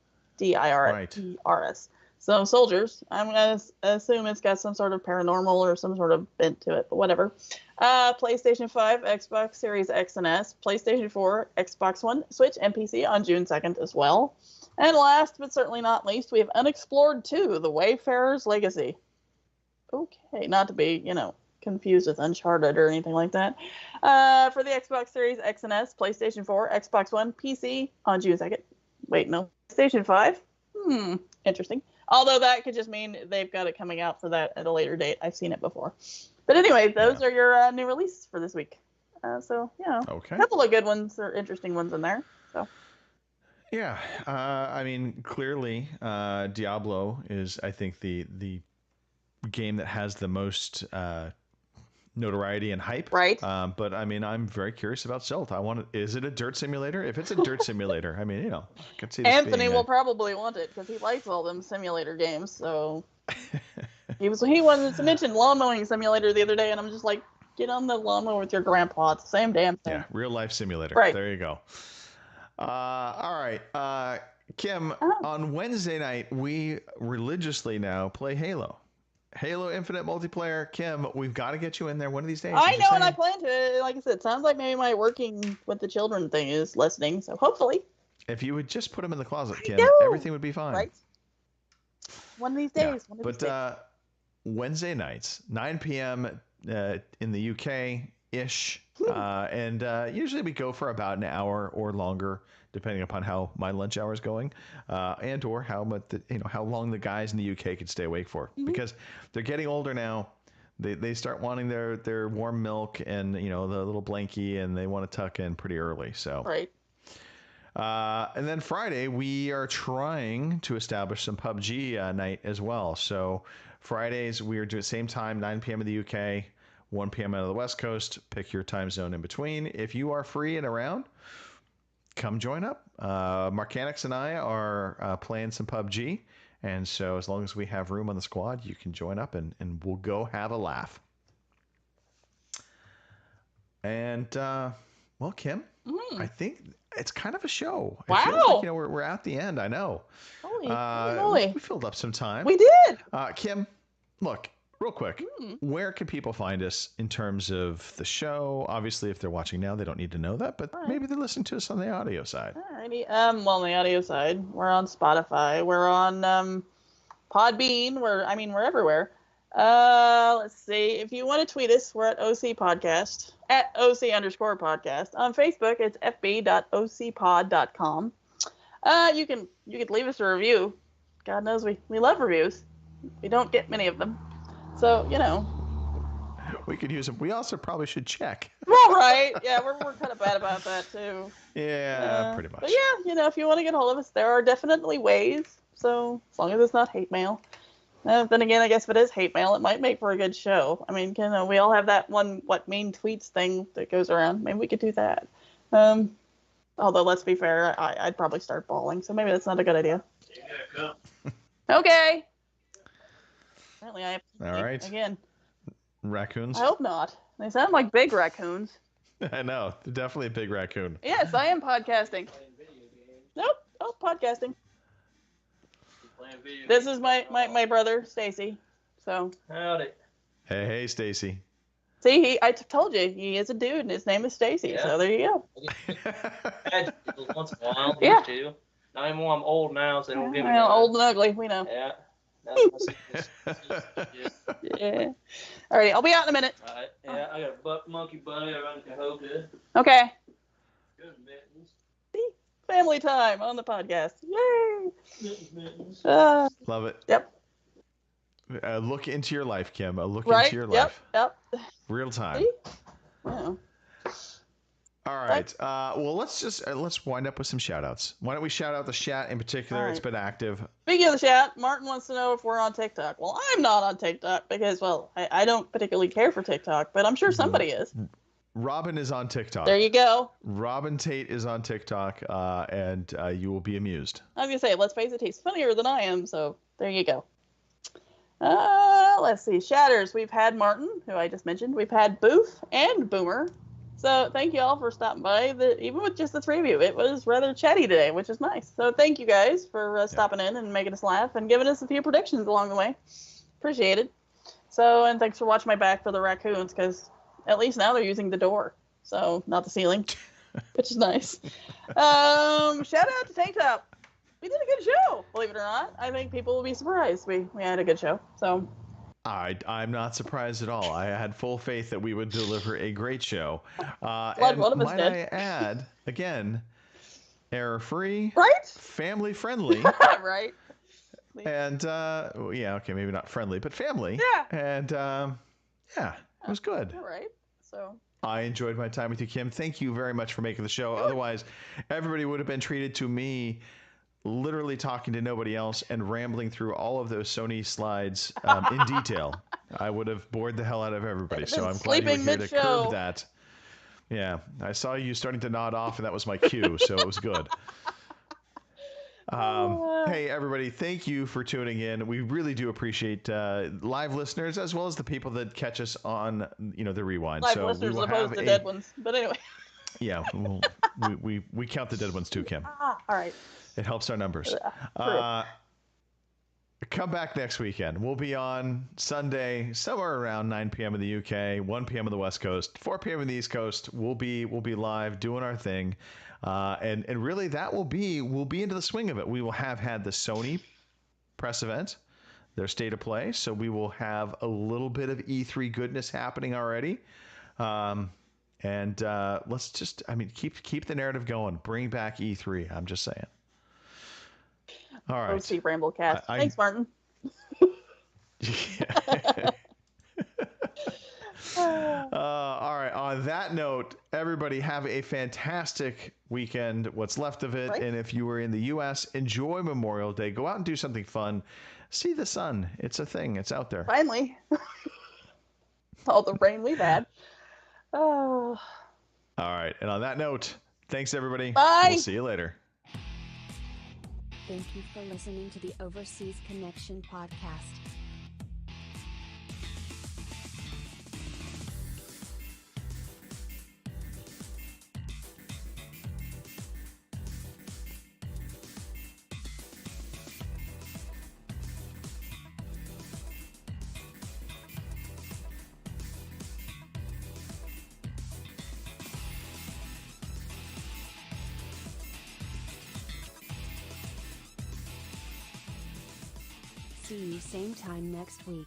So Soldiers, I'm going to assume it's got some sort of paranormal or some sort of bent to it, but whatever. PlayStation 5, Xbox Series X and S, PlayStation 4, Xbox One, Switch, and PC on June 2nd as well. And last but certainly not least, we have Unexplored 2, The Wayfarer's Legacy. Okay, not to be, confused with Uncharted or anything like that. For the Xbox Series X and S, PlayStation 4, Xbox One, PC on June 2nd. Wait, no. PlayStation 5? Interesting. Although that could just mean they've got it coming out for that at a later date. I've seen it before. But anyway, those are your new releases for this week. A couple of good ones or interesting ones in there. So. Yeah, clearly Diablo is, I think, the game that has the most notoriety and hype. Right. But I mean, I'm very curious about Silt. Is it a dirt simulator? If it's a dirt simulator, I mean, I could see this Anthony being will probably want it because he likes all them simulator games. So he wanted to mention lawn mowing simulator the other day, and I'm just like, get on the lawnmower with your grandpa. It's the same damn thing. Yeah, real life simulator. Right. There you go. All right. Kim, on Wednesday night, we religiously now play Halo. Halo Infinite multiplayer. Kim, we've got to get you in there one of these days. I know, and I plan to. Like I said, it sounds like maybe my working with the children thing is lessening. So hopefully. If you would just put them in the closet, Kim, everything would be fine. Right. One of these days. Yeah. But Wednesday nights, 9 p.m. In the UK-ish, and usually we go for about an hour or longer, depending upon how my lunch hour is going, and or how much how long the guys in the UK can stay awake for, because they're getting older now. They start wanting their warm milk and the little blankie, and they want to tuck in pretty early. So right. And then Friday we are trying to establish some PUBG night as well. So Fridays we are doing same time, 9 p.m. in the UK, 1 p.m. out of the West Coast. Pick your time zone in between. If you are free and around, come join up. Marcanix and I are playing some PUBG, and so as long as we have room on the squad, you can join up and we'll go have a laugh. And well, Kim, I think it's kind of a show. Wow. It feels like, we're at the end. I know. Holy moly. We filled up some time. We did. Kim, look, real quick, where can people find us in terms of the show? Obviously, if they're watching now, they don't need to know that, but maybe they're listening to us on the audio side. Alrighty. Well, on the audio side, we're on Spotify. We're on Podbean. We're everywhere. Let's see. If you want to tweet us, we're at OC Podcast, at OC_podcast. On Facebook, it's fb.ocpod.com. You can leave us a review. God knows we love reviews. We don't get many of them. So, we could use them. We also probably should check. Well, right. Yeah, we're kind of bad about that, too. Yeah, pretty much. But yeah, if you want to get hold of us, there are definitely ways. So, as long as it's not hate mail. Then again, I guess if it is hate mail, it might make for a good show. I mean, we all have that one, mean tweets thing that goes around. Maybe we could do that. Although, let's be fair, I'd probably start bawling, so maybe that's not a good idea. Okay. Apparently I have to all right. again. Raccoons? I hope not. They sound like big raccoons. I know. They're definitely a big raccoon. Yes, I am podcasting. Nope. Oh, podcasting. This is my brother, Stacy. So. Howdy. Hey, Stacy. See, I told you, he is a dude, and his name is Stacy. Yeah. So there you go. Once in a while, yeah. Too. Not anymore. I'm old now, so they don't give me. Old and ugly, we know. Yeah. Yeah. Alrighty, I'll be out in a minute. Alright. Yeah, I got a buck monkey buddy. I run Cahokia. Okay. Good mittens. See, family time on the podcast. Yay! Mittens. Love it. Yep. Look into your life, Kim. Look right? into your life. Yep. Real time. See? Yeah. All right. Well, let's wind up with some shout outs. Why don't we shout out the chat in particular? Right. It's been active. Speaking of the chat, Martin wants to know if we're on TikTok. Well, I'm not on TikTok because, I don't particularly care for TikTok, but I'm sure somebody is. Robin is on TikTok. There you go. Robin Tate is on TikTok, and you will be amused. I was going to say, let's face it, he's funnier than I am, so there you go. Let's see. Shatters. We've had Martin, who I just mentioned. We've had Boof and Boomer. So thank you all for stopping by. Even with just the three of you, it was rather chatty today, which is nice. So thank you guys for stopping in and making us laugh and giving us a few predictions along the way. Appreciate it. So, and thanks for watching my back for the raccoons, because at least now they're using the door, so not the ceiling, which is nice. Shout out to Tank Top. We did a good show, believe it or not. I think people will be surprised. We had a good show. So I'm not surprised at all. I had full faith that we would deliver a great show. And one of us might did. I add, again, error-free, right? Family-friendly. Right. And, yeah, okay, maybe not friendly, but family. Yeah. And, yeah, it was good. All right. So I enjoyed my time with you, Kim. Thank you very much for making the show. Otherwise, everybody would have been treated to me literally talking to nobody else and rambling through all of those Sony slides in detail, I would have bored the hell out of everybody. So I'm glad you were here to curb that. Yeah, I saw you starting to nod off, and that was my cue, so it was good. Hey, everybody, thank you for tuning in. We really do appreciate live listeners as well as the people that catch us on, the rewind. Live listeners opposed to dead ones. But anyway. Yeah, we count the dead ones too, Kim. All right. It helps our numbers. Come back next weekend. We'll be on Sunday, somewhere around 9 p.m. in the UK, 1 p.m. on the West Coast, 4 p.m. in the East Coast. We'll be live doing our thing, and really we'll be into the swing of it. We will have had the Sony press event, their state of play, so we will have a little bit of E3 goodness happening already. And let's just, keep the narrative going. Bring back E3. I'm just saying. All right. OC Ramblecast. Thanks, Martin. All right. On that note, everybody have a fantastic weekend, what's left of it. Right. And if you were in the U.S., enjoy Memorial Day. Go out and do something fun. See the sun. It's a thing. It's out there. Finally. All the rain we've had. Oh. All right. And on that note, thanks, everybody. Bye. We'll see you later. Thank you for listening to the Overseas Connection podcast. See you same time next week.